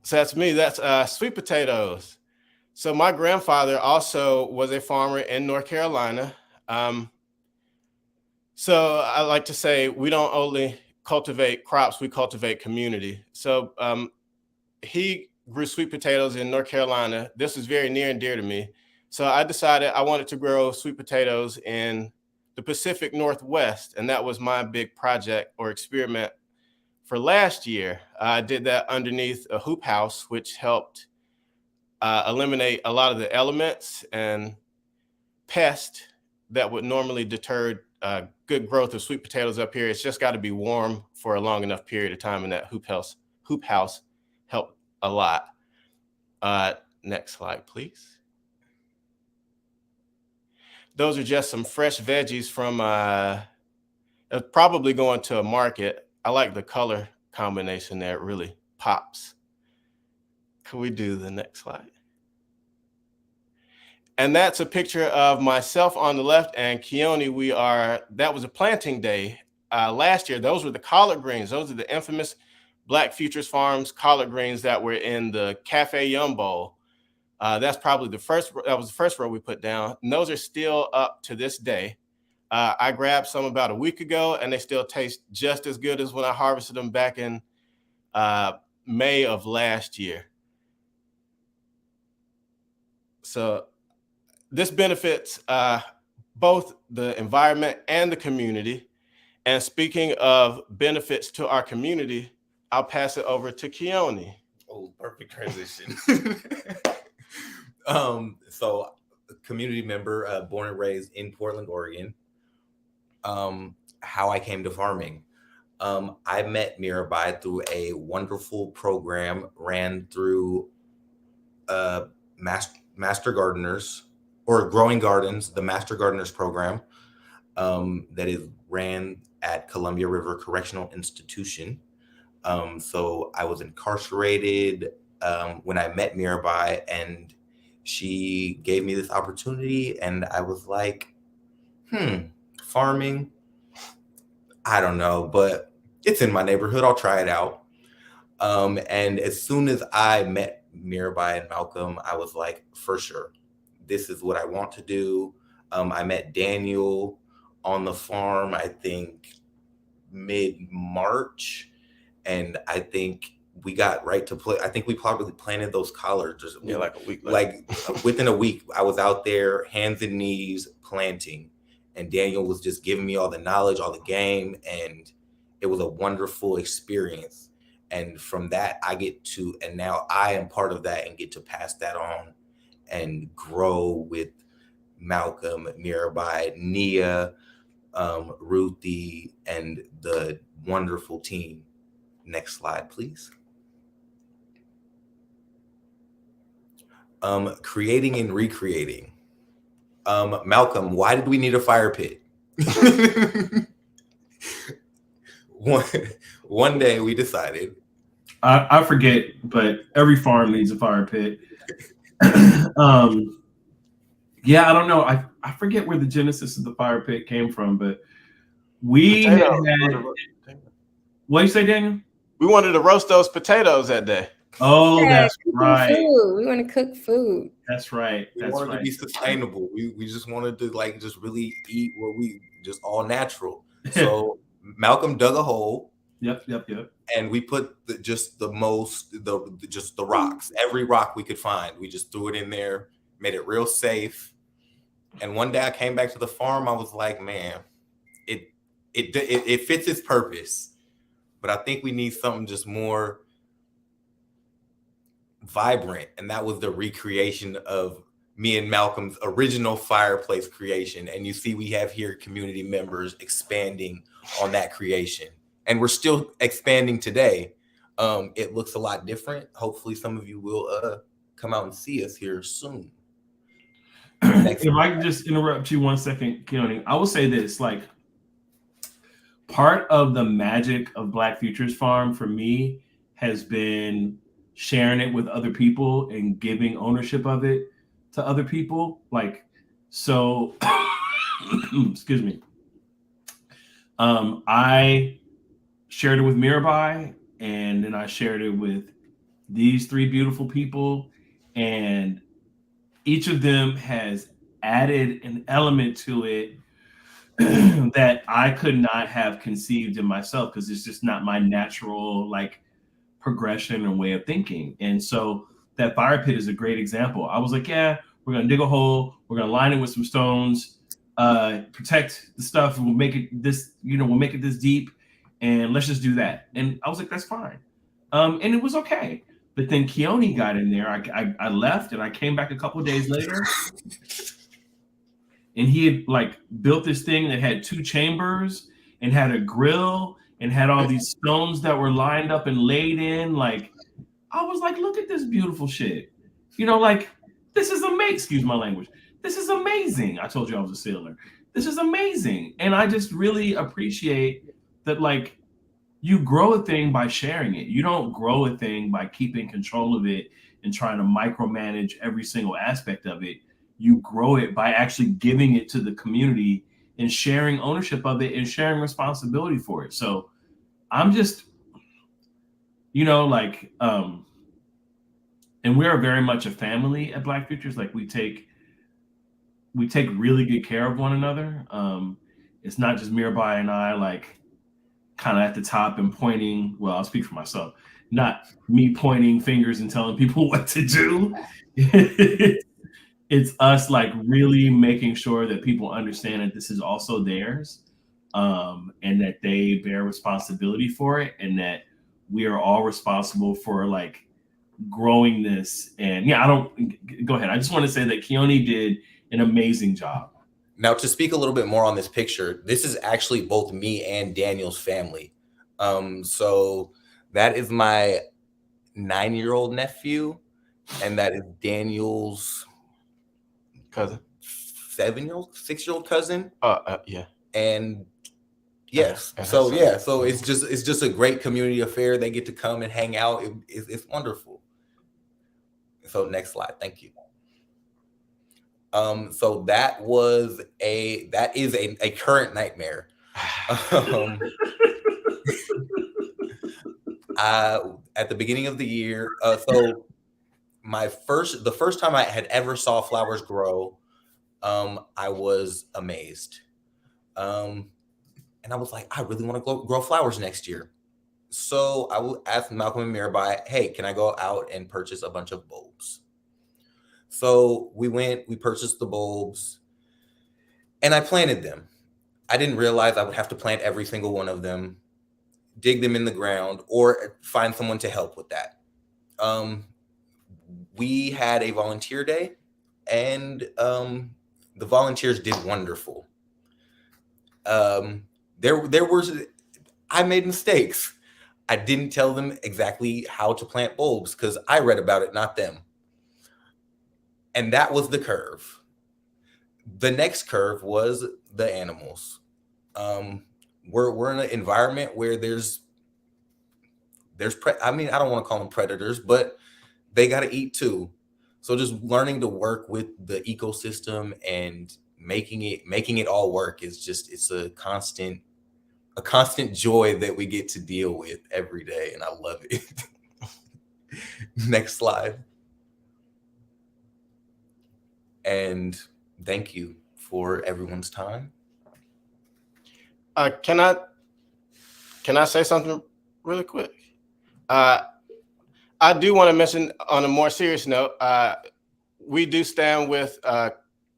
So that's me. That's sweet potatoes. So my grandfather also was a farmer in North Carolina. So I like to say we don't only cultivate crops, we cultivate community. So he grew sweet potatoes in North Carolina. This is very near and dear to me. So I decided I wanted to grow sweet potatoes in the Pacific Northwest. And that was my big project or experiment for last year. I did that underneath a hoop house, which helped eliminate a lot of the elements and pests that would normally deter good growth of sweet potatoes up here. It's just got to be warm for a long enough period of time, and that hoop house helped a lot. Next slide, please. Those are just some fresh veggies from probably going to a market. I like the color combination there. It really pops. Can we do the next slide? And that's a picture of myself on the left and Keoni. That was a planting day last year. Those were the collard greens. Those are the infamous Black Futures Farms collard greens that were in the Cafe Yum Bowl. That's probably that was the first row we put down. And those are still up to this day. I grabbed some about a week ago and they still taste just as good as when I harvested them back in May of last year. So this benefits both the environment and the community. And speaking of benefits to our community, I'll pass it over to Keoni. Oh, perfect transition. So community member, born and raised in Portland, Oregon. How I came to farming. I met Mirabai through a wonderful program ran through master gardeners or growing gardens, the Master Gardeners program that is ran at Columbia River Correctional Institution. So I was incarcerated when I met Mirabai, and she gave me this opportunity, and I was like, farming, I don't know, but it's in my neighborhood. I'll try it out. And as soon as I met Mirabai and Malcolm, I was like, for sure, this is what I want to do. I met Daniel on the farm, I think mid-March, and I think we got right to play. I think we probably planted those collards like a week later. Like within a week. I was out there hands and knees planting, and Daniel was just giving me all the knowledge, all the game, and it was a wonderful experience. And from that, and now I am part of that and get to pass that on and grow with Malcolm, Mirabai, Nia, Ruthie, and the wonderful team. Next slide, please. Creating and recreating. Malcolm, why did we need a fire pit? One day we decided. I forget, but every farm needs a fire pit. Yeah, I don't know. I forget where the genesis of the fire pit came from, but we had. What do you say, Daniel? We wanted to roast those potatoes that day. Oh, that's right. Food. We want to cook food. That's right. We wanted to be sustainable. We just wanted to just really eat what we just all natural. So Malcolm dug a hole. Yep. And we put just the rocks, every rock we could find. We just threw it in there, made it real safe. And one day I came back to the farm. I was like, man, it fits its purpose, but I think we need something just more vibrant. And that was the recreation of me and Malcolm's original fireplace creation. And you see, we have here community members expanding on that creation. And we're still expanding today. It looks a lot different. Hopefully some of you will come out and see us here soon. If I can just interrupt you 1 second, Keoni, I will say this, part of the magic of Black Futures Farm for me has been sharing it with other people and giving ownership of it to other people. So, excuse me. I shared it with Mirabai, and then I shared it with these three beautiful people, and each of them has added an element to it that I could not have conceived in myself, because it's just not my natural progression or way of thinking. And so that fire pit is a great example. I was like, yeah, we're gonna dig a hole, we're gonna line it with some stones, protect the stuff, and we'll make it this deep, and let's just do that. And I was like, that's fine. And it was okay. But then Keoni got in there. I left, and I came back a couple of days later, and he had built this thing that had 2 chambers and had a grill and had all these stones that were lined up and laid in. I was like, look at this beautiful shit. This is amazing. Excuse my language. This is amazing. I told you I was a sailor. This is amazing. And I just really appreciate that, you grow a thing by sharing it. You don't grow a thing by keeping control of it and trying to micromanage every single aspect of it. You grow it by actually giving it to the community and sharing ownership of it and sharing responsibility for it. So I'm just, and we are very much a family at Black Futures. We take really good care of one another. It's not just Mirabai and I, kind of at the top and pointing. Well, I'll speak for myself, not me pointing fingers and telling people what to do. It's us really making sure that people understand that this is also theirs, and that they bear responsibility for it, and that we are all responsible for growing this. And yeah, go ahead. I just want to say that Keoni did an amazing job. Now, to speak a little bit more on this picture, this is actually both me and Daniel's family. So that is my 9-year-old nephew, and that is Daniel's Cousin. 6-year-old cousin. Yeah. And yes, and so her yeah, so it's just a great community affair. They get to come and hang out. It's wonderful. So next slide, thank you. So that is a current nightmare. At the beginning of the year, so the first time I had ever saw flowers grow, I was amazed. And I was like, I really want to grow flowers next year. So I will ask Malcolm and Mirabai, hey, can I go out and purchase a bunch of bulbs? So we purchased the bulbs, and I planted them. I didn't realize I would have to plant every single one of them, dig them in the ground, or find someone to help with that. We had a volunteer day, and the volunteers did wonderful. I made mistakes. I didn't tell them exactly how to plant bulbs because I read about it, not them. And that was the curve. The next curve was the animals. We're in an environment where there's I don't want to call them predators, but they got to eat too. So just learning to work with the ecosystem and making it all work it's a constant joy that we get to deal with every day, and I love it. Next slide. And thank you for everyone's time. Can I say something really quick? I do want to mention on a more serious note, we do stand with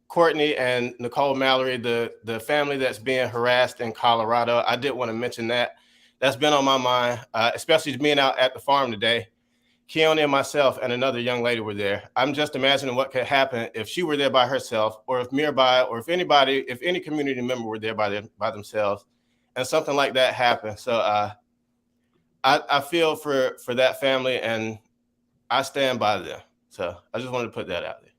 Courtney and Nicole Mallory, the family that's being harassed in Colorado. I did want to mention that. That's been on my mind, especially being out at the farm today. Keoni and myself and another young lady were there. I'm just imagining what could happen if she were there by herself, or if Mirabai, or if any community member were there by themselves, and something like that happened. So I feel for that family, and I stand by them. So I just wanted to put that out there.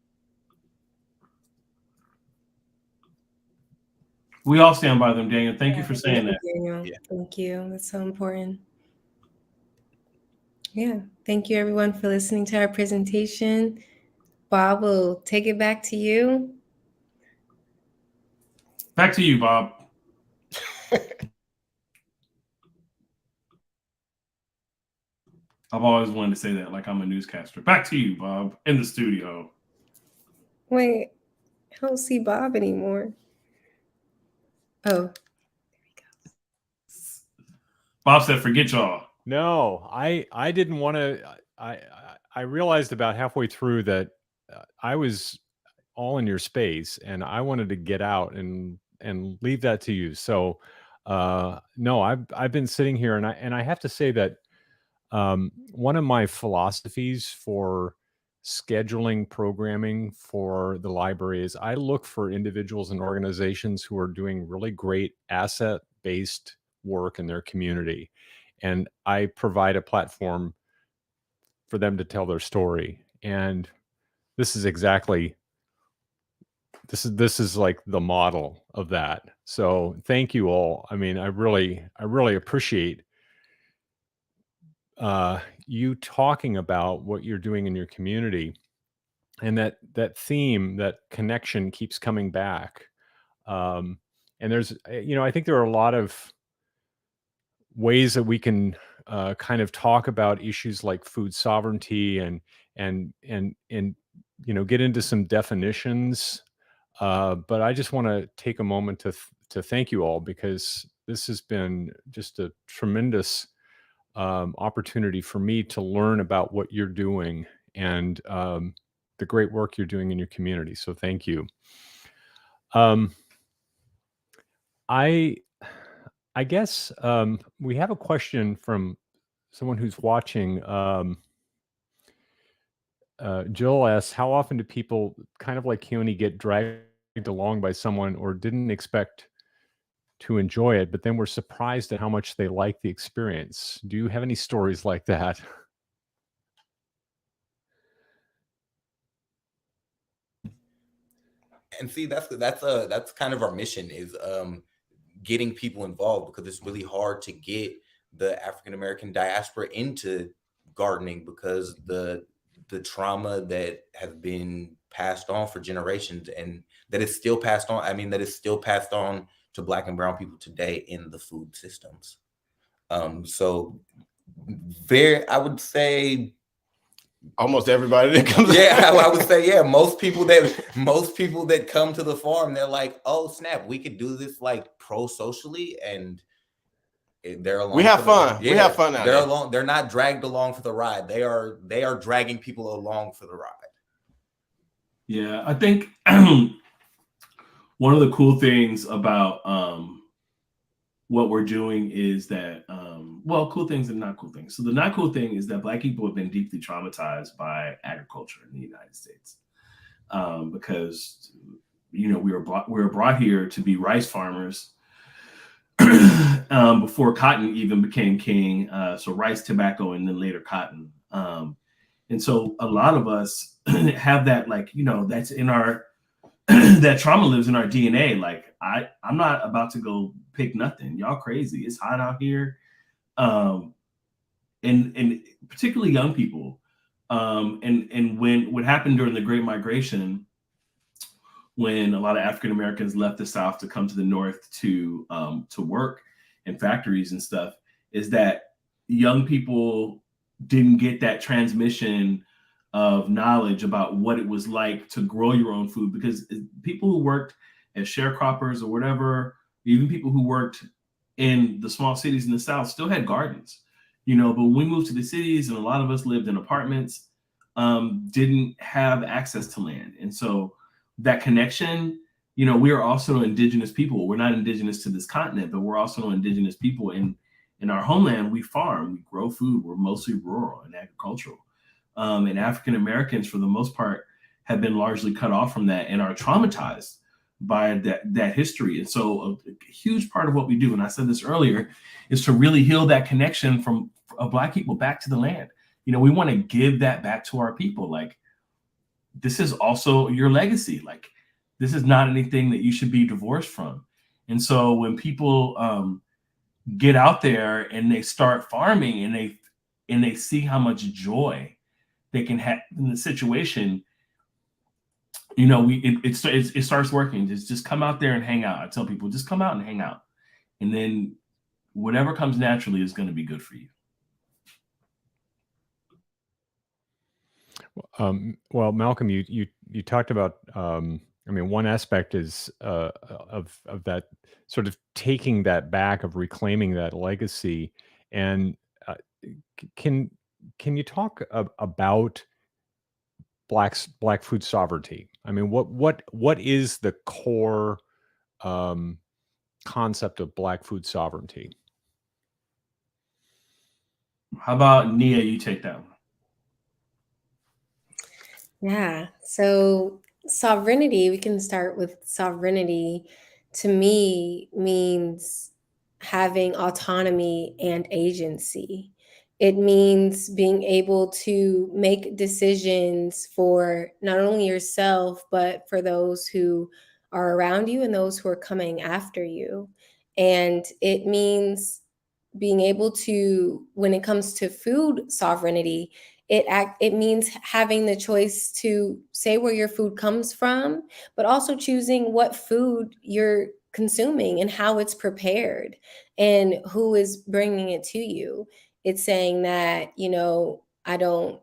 We all stand by them, Daniel. Thank you for saying that. Daniel. Yeah. Thank you. That's so important. Yeah. Thank you, everyone, for listening to our presentation. Bob, will take it back to you. Back to you, Bob. I've always wanted to say that like I'm a newscaster. Back to you, Bob, in the studio. Wait, I don't see Bob anymore. Oh, there we go. Bob said, forget y'all. No, I didn't want to. I realized about halfway through that I was all in your space, and I wanted to get out and leave that to you. So no, I've been sitting here, and I have to say that one of my philosophies for scheduling programming for the library is I look for individuals and organizations who are doing really great asset-based work in their community, and I provide a platform for them to tell their story. And this is like the model of that. So thank you all. I mean, I really appreciate you talking about what you're doing in your community, and that theme, that connection keeps coming back. And there's, I think there are a lot of ways that we can kind of talk about issues like food sovereignty and get into some definitions. But I just want to take a moment to thank you all, because this has been just a tremendous opportunity for me to learn about what you're doing and the great work you're doing in your community. So thank you. I guess we have a question from someone who's watching. Jill asks, how often do people kind of like Keoni get dragged along by someone or didn't expect to enjoy it, but then were surprised at how much they like the experience? Do you have any stories like that? And see, that's kind of our mission, is getting people involved, because it's really hard to get the African American diaspora into gardening, because the trauma that has been passed on for generations, and that is still passed on. I mean, that is still passed on to Black and brown people today in the food systems. So I would say almost everybody that comes. Yeah, I would say, yeah, most people that come to the farm, they're like, oh snap, we could do this like pro-socially, and they're along. We have fun. We have fun out there. there. Along. They're not dragged along for the ride. They are dragging people along for the ride. Yeah, I think one of the cool things about what we're doing is that, well, cool things and not cool things. So the not cool thing is that Black people have been deeply traumatized by agriculture in the United States, because, you know, we were brought here to be rice farmers before cotton even became king. So rice, tobacco, and then later cotton. And so a lot of us have that, like, you know, that's in our that trauma lives in our DNA. Like, I'm not about to go pick nothing. Y'all crazy. It's hot out here. And particularly young people. And when what happened during the Great Migration, when a lot of African Americans left the South to come to the North to work in factories and stuff, is that young people didn't get that transmission of knowledge about what it was like to grow your own food, because people who worked as sharecroppers or whatever, even people who worked in the small cities in the South still had gardens, you know. But when we moved to the cities, and a lot of us lived in apartments, didn't have access to land. And so that connection, you know, we are also indigenous people. We're not indigenous to this continent, but we're also indigenous people. In our homeland, we farm, we grow food. We're mostly rural and agricultural. And African Americans, for the most part, have been largely cut off from that and are traumatized by that history. And so a huge part of what we do, and I said this earlier, is to really heal that connection from Black people back to the land. You know, we want to give that back to our people. Like, this is also your legacy. Like, this is not anything that you should be divorced from. And so when people get out there and they start farming, and they see how much joy they can have in the situation, you know, it starts working. Just come out there and hang out. I tell people, just come out and hang out, and then whatever comes naturally is going to be good for you. Well, Malcolm, you talked about, I mean, one aspect is of that sort of taking that back, of reclaiming that legacy, and can you talk about Black food sovereignty? I mean, what is the core concept of Black food sovereignty? How about Nia? You take that one. Yeah. So sovereignty, we can start with sovereignty, to me means having autonomy and agency. It means being able to make decisions for not only yourself, but for those who are around you and those who are coming after you. And it means being able to, when it comes to food sovereignty, it means having the choice to say where your food comes from, but also choosing what food you're consuming and how it's prepared and who is bringing it to you. It's saying that, you know, I don't,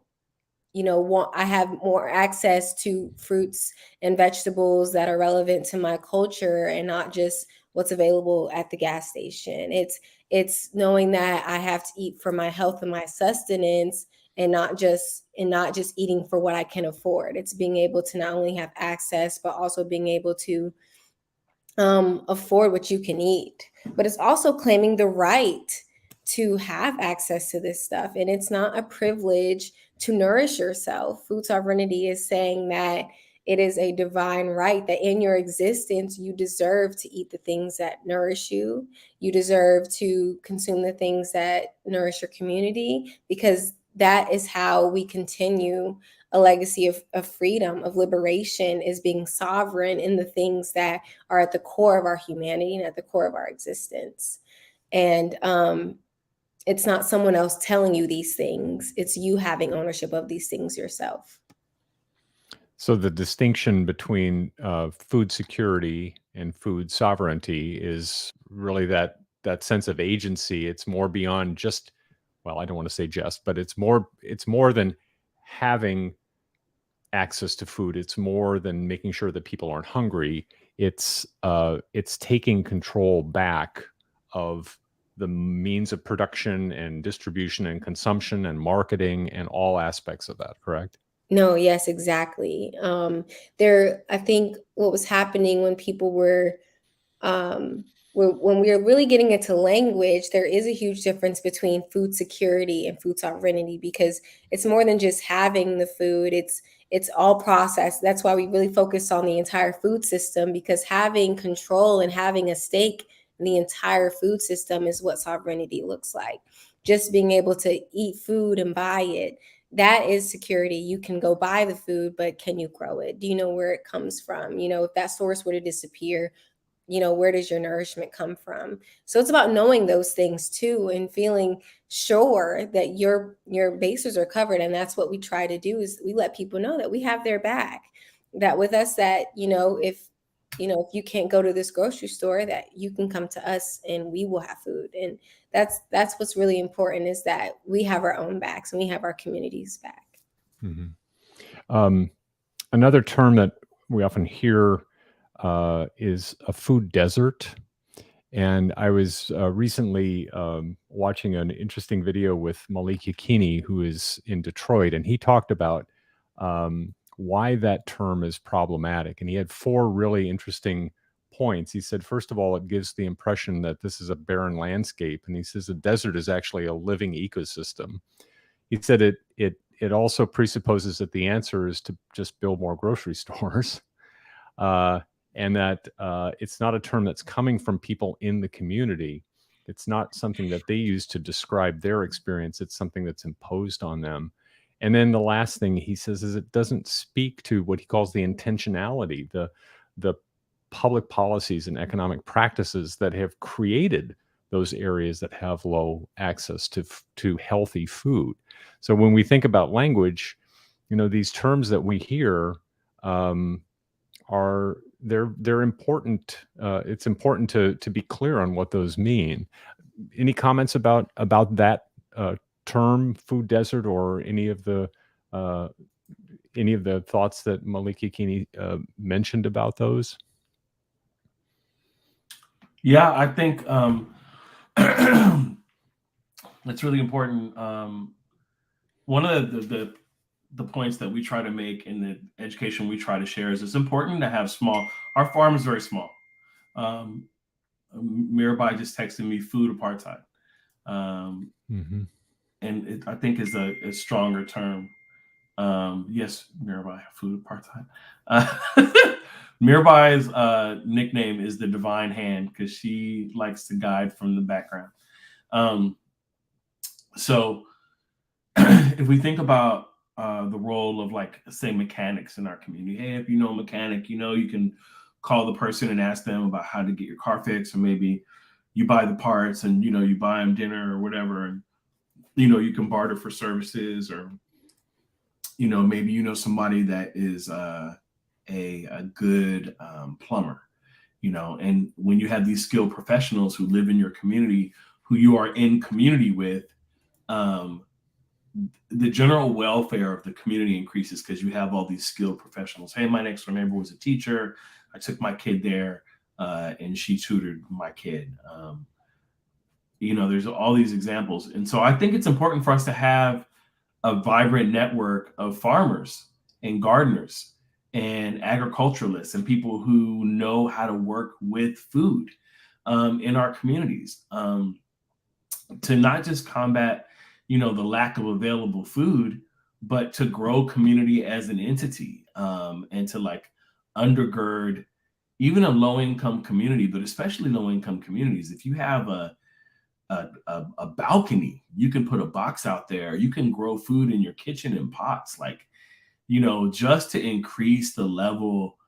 you know, I have more access to fruits and vegetables that are relevant to my culture and not just what's available at the gas station. It's knowing that I have to eat for my health and my sustenance, and not just eating for what I can afford. It's being able to not only have access, but also being able to afford what you can eat. But it's also claiming the right to have access to this stuff. And it's not a privilege to nourish yourself. Food sovereignty is saying that it is a divine right, that in your existence, you deserve to eat the things that nourish you. You deserve to consume the things that nourish your community, because that is how we continue a legacy of freedom, of liberation, is being sovereign in the things that are at the core of our humanity and at the core of our existence. And it's not someone else telling you these things. It's you having ownership of these things yourself. So the distinction between food security and food sovereignty is really that sense of agency. It's more beyond just, well, I don't want to say just, but it's more than having access to food. It's more than making sure that people aren't hungry. It's taking control back of the means of production and distribution and consumption and marketing and all aspects of that, correct? No, yes, exactly. I think what was happening when people were, when we are really getting into language, there is a huge difference between food security and food sovereignty, because it's more than just having the food. It's all processed. That's why we really focus on the entire food system, because having control and having a stake in the entire food system is what sovereignty looks like. Just being able to eat food and buy it, that is security. You can go buy the food, but can you grow it? Do you know where it comes from? If that source were to disappear, where does your nourishment come from? So it's about knowing those things too, and feeling sure that your bases are covered. And that's what we try to do, is we let people know that we have their back, that with us, that, if you can't go to this grocery store, that you can come to us and we will have food. And that's what's really important, is that we have our own backs and we have our community's back. Mm-hmm. Another term that we often hear is a food desert. And I was recently watching an interesting video with Malik Yakini, who is in Detroit, and he talked about why that term is problematic. And he had 4 really interesting points. He said, first of all, it gives the impression that this is a barren landscape. And he says the desert is actually a living ecosystem. He said it also presupposes that the answer is to just build more grocery stores. And that it's not a term that's coming from people in the community. It's not something that they use to describe their experience. It's something that's imposed on them. And then the last thing he says is it doesn't speak to what he calls the intentionality, the public policies and economic practices that have created those areas that have low access to healthy food. So when we think about language, these terms that we hear are they're important. It's important to be clear on what those mean. Any comments about that term, food desert, or any of the thoughts that Malik Yakini mentioned about those? Yeah, I think that's really important. One of the points that we try to make in the education we try to share is it's important to have our farm is very small. Mirabai just texted me food apartheid. And I think is a stronger term. Yes, Mirabai, food apartheid. Mirabai's nickname is the Divine Hand, because she likes to guide from the background. So if we think about the role of, like, say, mechanics in our community. Hey, if you know a mechanic, you can call the person and ask them about how to get your car fixed, or maybe you buy the parts and, you buy them dinner or whatever. And, you can barter for services, or, maybe, somebody that is a good plumber, and when you have these skilled professionals who live in your community, who you are in community with, the general welfare of the community increases, because you have all these skilled professionals. Hey, my next door neighbor was a teacher. I took my kid there and she tutored my kid. There's all these examples. And so I think it's important for us to have a vibrant network of farmers and gardeners and agriculturalists and people who know how to work with food in our communities, to not just combat the lack of available food, but to grow community as an entity, and to, like, undergird even a low-income community, but especially low-income communities. If you have a balcony, you can put a box out there. You can grow food in your kitchen in pots. Like, just to increase the level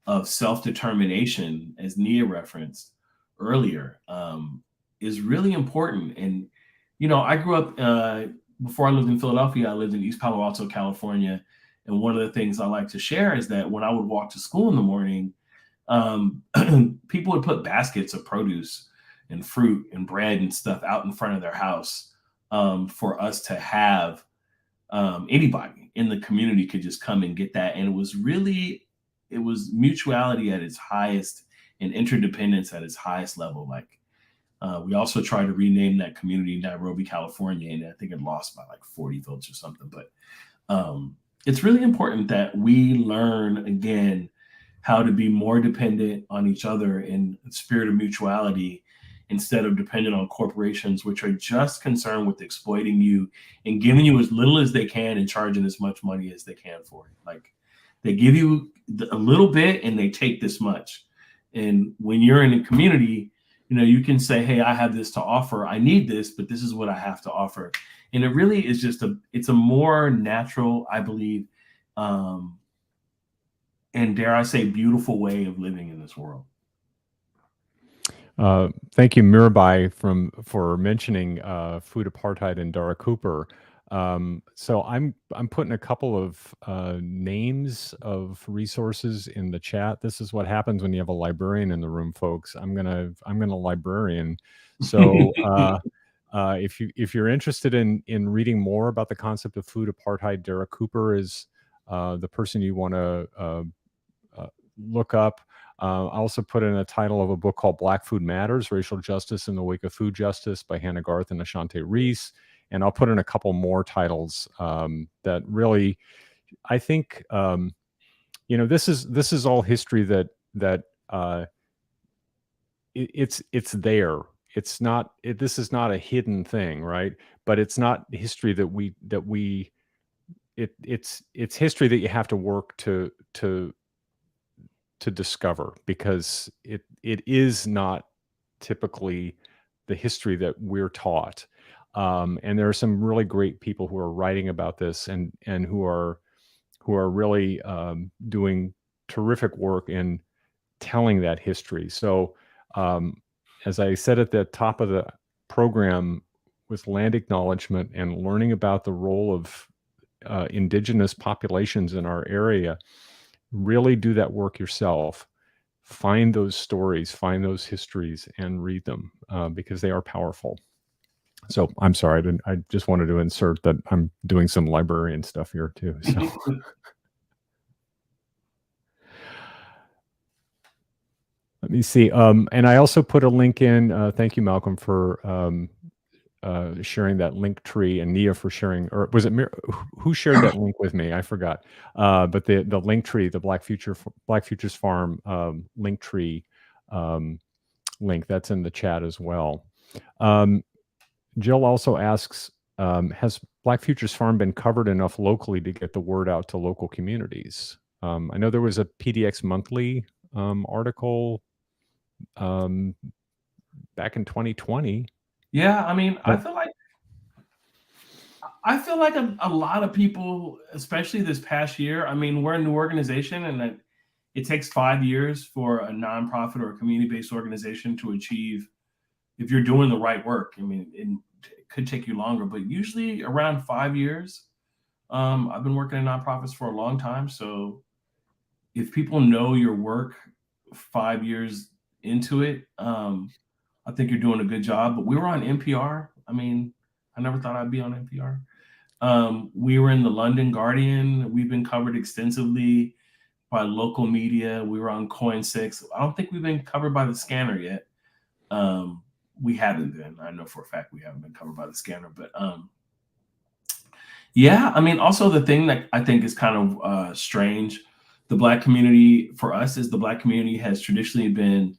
of self-determination, as Nia referenced earlier, is really important. And, I grew up, before I lived in Philadelphia, I lived in East Palo Alto, California. And one of the things I like to share is that when I would walk to school in the morning, people would put baskets of produce and fruit and bread and stuff out in front of their house, for us to have. Anybody in the community could just come and get that. And it was mutuality at its highest and interdependence at its highest level. Like, we also tried to rename that community Nairobi, California, and I think it lost by like 40 votes or something. But it's really important that we learn, again, how to be more dependent on each other in the spirit of mutuality, instead of dependent on corporations, which are just concerned with exploiting you and giving you as little as they can and charging as much money as they can for it. Like, they give you a little bit and they take this much. And when you're in a community, you can say, hey, I have this to offer. I need this, but this is what I have to offer. And it really is just it's a more natural, I believe, and dare I say, beautiful way of living in this world. Thank you, Mirabai, for mentioning food apartheid and Dara Cooper. So I'm putting a couple of names of resources in the chat. This is what happens when you have a librarian in the room, folks. I'm gonna librarian. So if you're interested in reading more about the concept of food apartheid, Dara Cooper is the person you want to look up. I also put in a title of a book called Black Food Matters, Racial Justice in the Wake of Food Justice by Hannah Garth and Ashante Reese. And I'll put in a couple more titles that really, I think, this is all history that it's there. It's not, this is not a hidden thing, right? But it's not history it's history that you have to work to discover, because it is not typically the history that we're taught. And there are some really great people who are writing about this and who are really doing terrific work in telling that history. So as I said at the top of the program, with land acknowledgement and learning about the role of indigenous populations in our area, really do that work yourself. Find those stories, find those histories, and read them, because they are powerful. So I'm sorry, I just wanted to insert that I'm doing some librarian stuff here too. So. Let me see. And I also put a link in. Thank you, Malcolm, for sharing that link tree, and Nia for sharing, or was it who shared that link with me? I forgot. But the link tree, the Black Futures Farm link tree link, that's in the chat as well. Jill also asks, has Black Futures Farm been covered enough locally to get the word out to local communities? I know there was a PDX Monthly article back in 2020. Yeah, I mean, I feel like a lot of people, especially this past year, I mean, we're a new organization, and it takes 5 years for a nonprofit or a community-based organization to achieve, if you're doing the right work. I mean, it could take you longer, but usually around 5 years. I've been working in nonprofits for a long time. So if people know your work 5 years into it, I think you're doing a good job. But we were on NPR. I mean, I never thought I'd be on NPR. We were in the London Guardian. We've been covered extensively by local media. We were on Coin 6. I don't think we've been covered by the Scanner yet. We haven't been. I know for a fact we haven't been covered by the Scanner. But yeah, I mean, also the thing that I think is kind of strange, the Black community for us is the Black community has traditionally been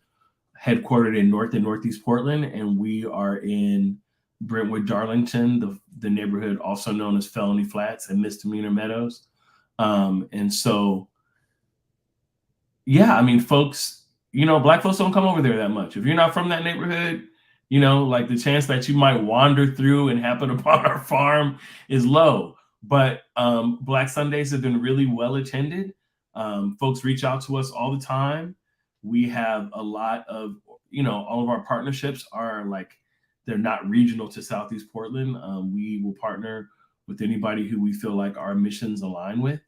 headquartered in North and Northeast Portland, and we are in Brentwood, Darlington, the neighborhood also known as Felony Flats and Misdemeanor Meadows. And so, yeah, I mean, folks, Black folks don't come over there that much. If you're not from that neighborhood, like the chance that you might wander through and happen upon our farm is low. But Black Sundays have been really well attended. Folks reach out to us all the time. We have a lot of, all of our partnerships are like, they're not regional to Southeast Portland. We will partner with anybody who we feel like our missions align with.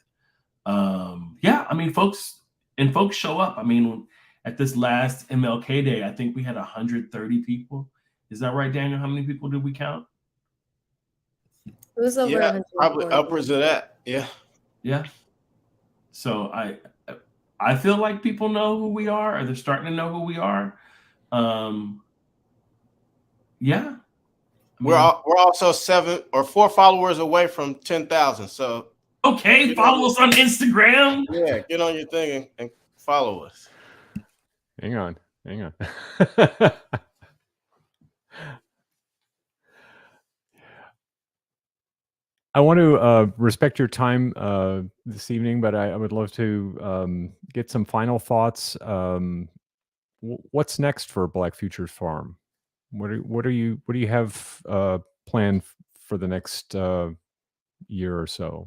Yeah, I mean, folks show up. I mean, at this last MLK Day, I think we had 130 people. Is that right, Daniel? How many people did we count? It was over Yeah, 140. probably upwards of that. Yeah. Yeah. So I feel like people know who we are, or they're starting to know who we are. Yeah. We're also 7 or 4 followers away from 10,000. So okay, follow us on Instagram. Yeah, get on your thing and follow us. Hang on. I want to respect your time this evening, but I would love to get some final thoughts. What's next for Black Futures Farm? What do you have planned for the next year or so?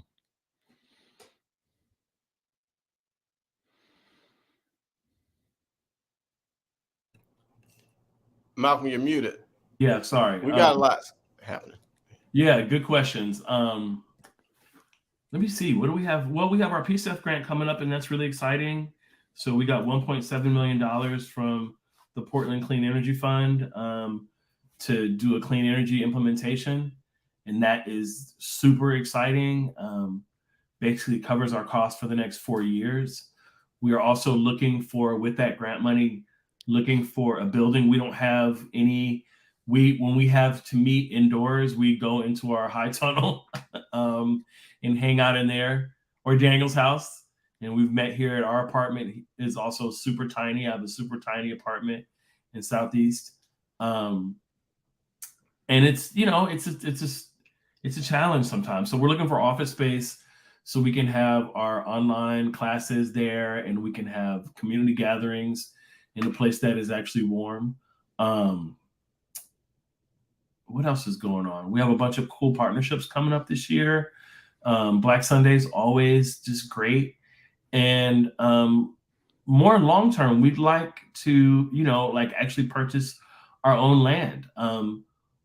Malcolm, you're muted. Yeah, sorry. We got a lot happening. Yeah, good questions. Let me see. What do we have? Well, we have our PCEF grant coming up, and that's really exciting. So we got $1.7 million from the Portland Clean Energy Fund to do a clean energy implementation, and that is super exciting. Basically covers our costs for the next 4 years. We are also looking for, with that grant money, looking for a building. We don't have any. When we have to meet indoors, we go into our high tunnel and hang out in there, or Daniel's house. And we've met here at our apartment. Is also super tiny. I have a super tiny apartment in Southeast. And it's, it's a challenge sometimes. So we're looking for office space so we can have our online classes there, and we can have community gatherings in a place that is actually warm. What else is going on? We have a bunch of cool partnerships coming up this year. Black Sundays, always just great. And more long term, we'd like to, actually purchase our own land.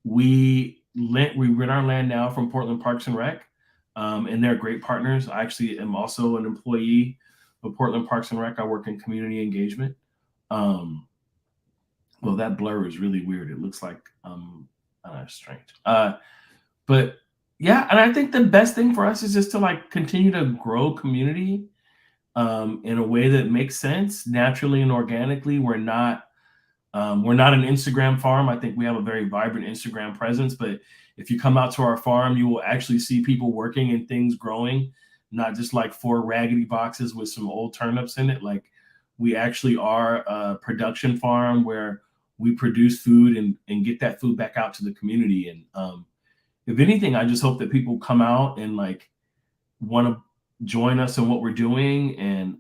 We rent our land now from Portland Parks and Rec, and they're great partners. I actually am also an employee of Portland Parks and Rec. I work in community engagement. Well, that blur is really weird. It looks like strange. But yeah, and I think the best thing for us is just to continue to grow community in a way that makes sense naturally and organically. We're not an Instagram farm. I think we have a very vibrant Instagram presence, but if you come out to our farm, you will actually see people working and things growing, not just like 4 raggedy boxes with some old turnips in it. Like, we actually are a production farm where we produce food and get that food back out to the community. And if anything, I just hope that people come out and want to join us in what we're doing. And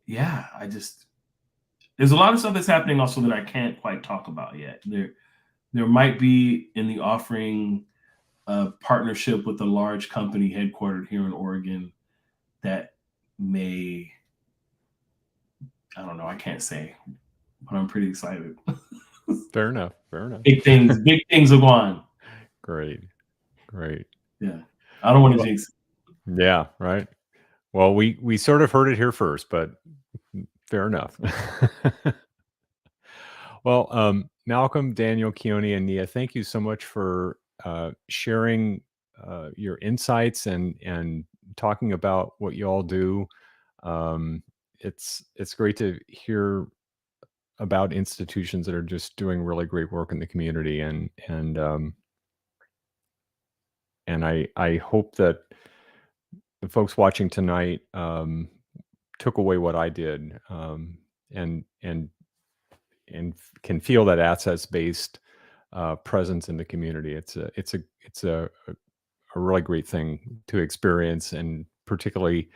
yeah, there's a lot of stuff that's happening also that I can't quite talk about yet. There might be in the offering a partnership with a large company headquartered here in Oregon that may, I don't know, I can't say, but I'm pretty excited. Fair enough. Big things are going. Great. Yeah. I don't want to jinx it. Yeah, right. Well, we sort of heard it here first, but fair enough. Well, Malcolm, Daniel, Keoni, and Nia, thank you so much for sharing your insights and talking about what you all do. It's great to hear about institutions that are just doing really great work in the community, and I hope that the folks watching tonight took away what I did, and can feel that assets-based presence in the community. It's a really great thing to experience, and particularly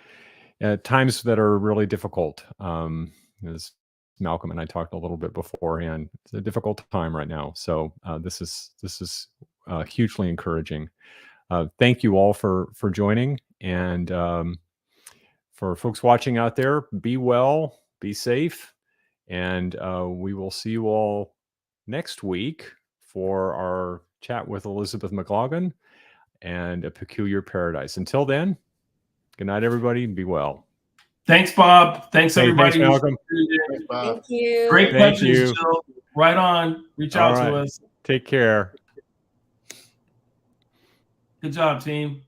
at times that are really difficult. As Malcolm and I talked a little bit beforehand, it's a difficult time right now. So this is hugely encouraging. Thank you all for joining, and for folks watching out there, be well, be safe, and we will see you all next week for our chat with Elizabeth McLaughlin and A Peculiar Paradise. Until then, good night, everybody. Be well. Thanks, Bob. Thanks, Hey, everybody. thanks, Malcolm. Thanks, Bob. Thank you. Great Thank questions, you. Jill. Right on. Reach All out right. to us. Take care. Good job, team.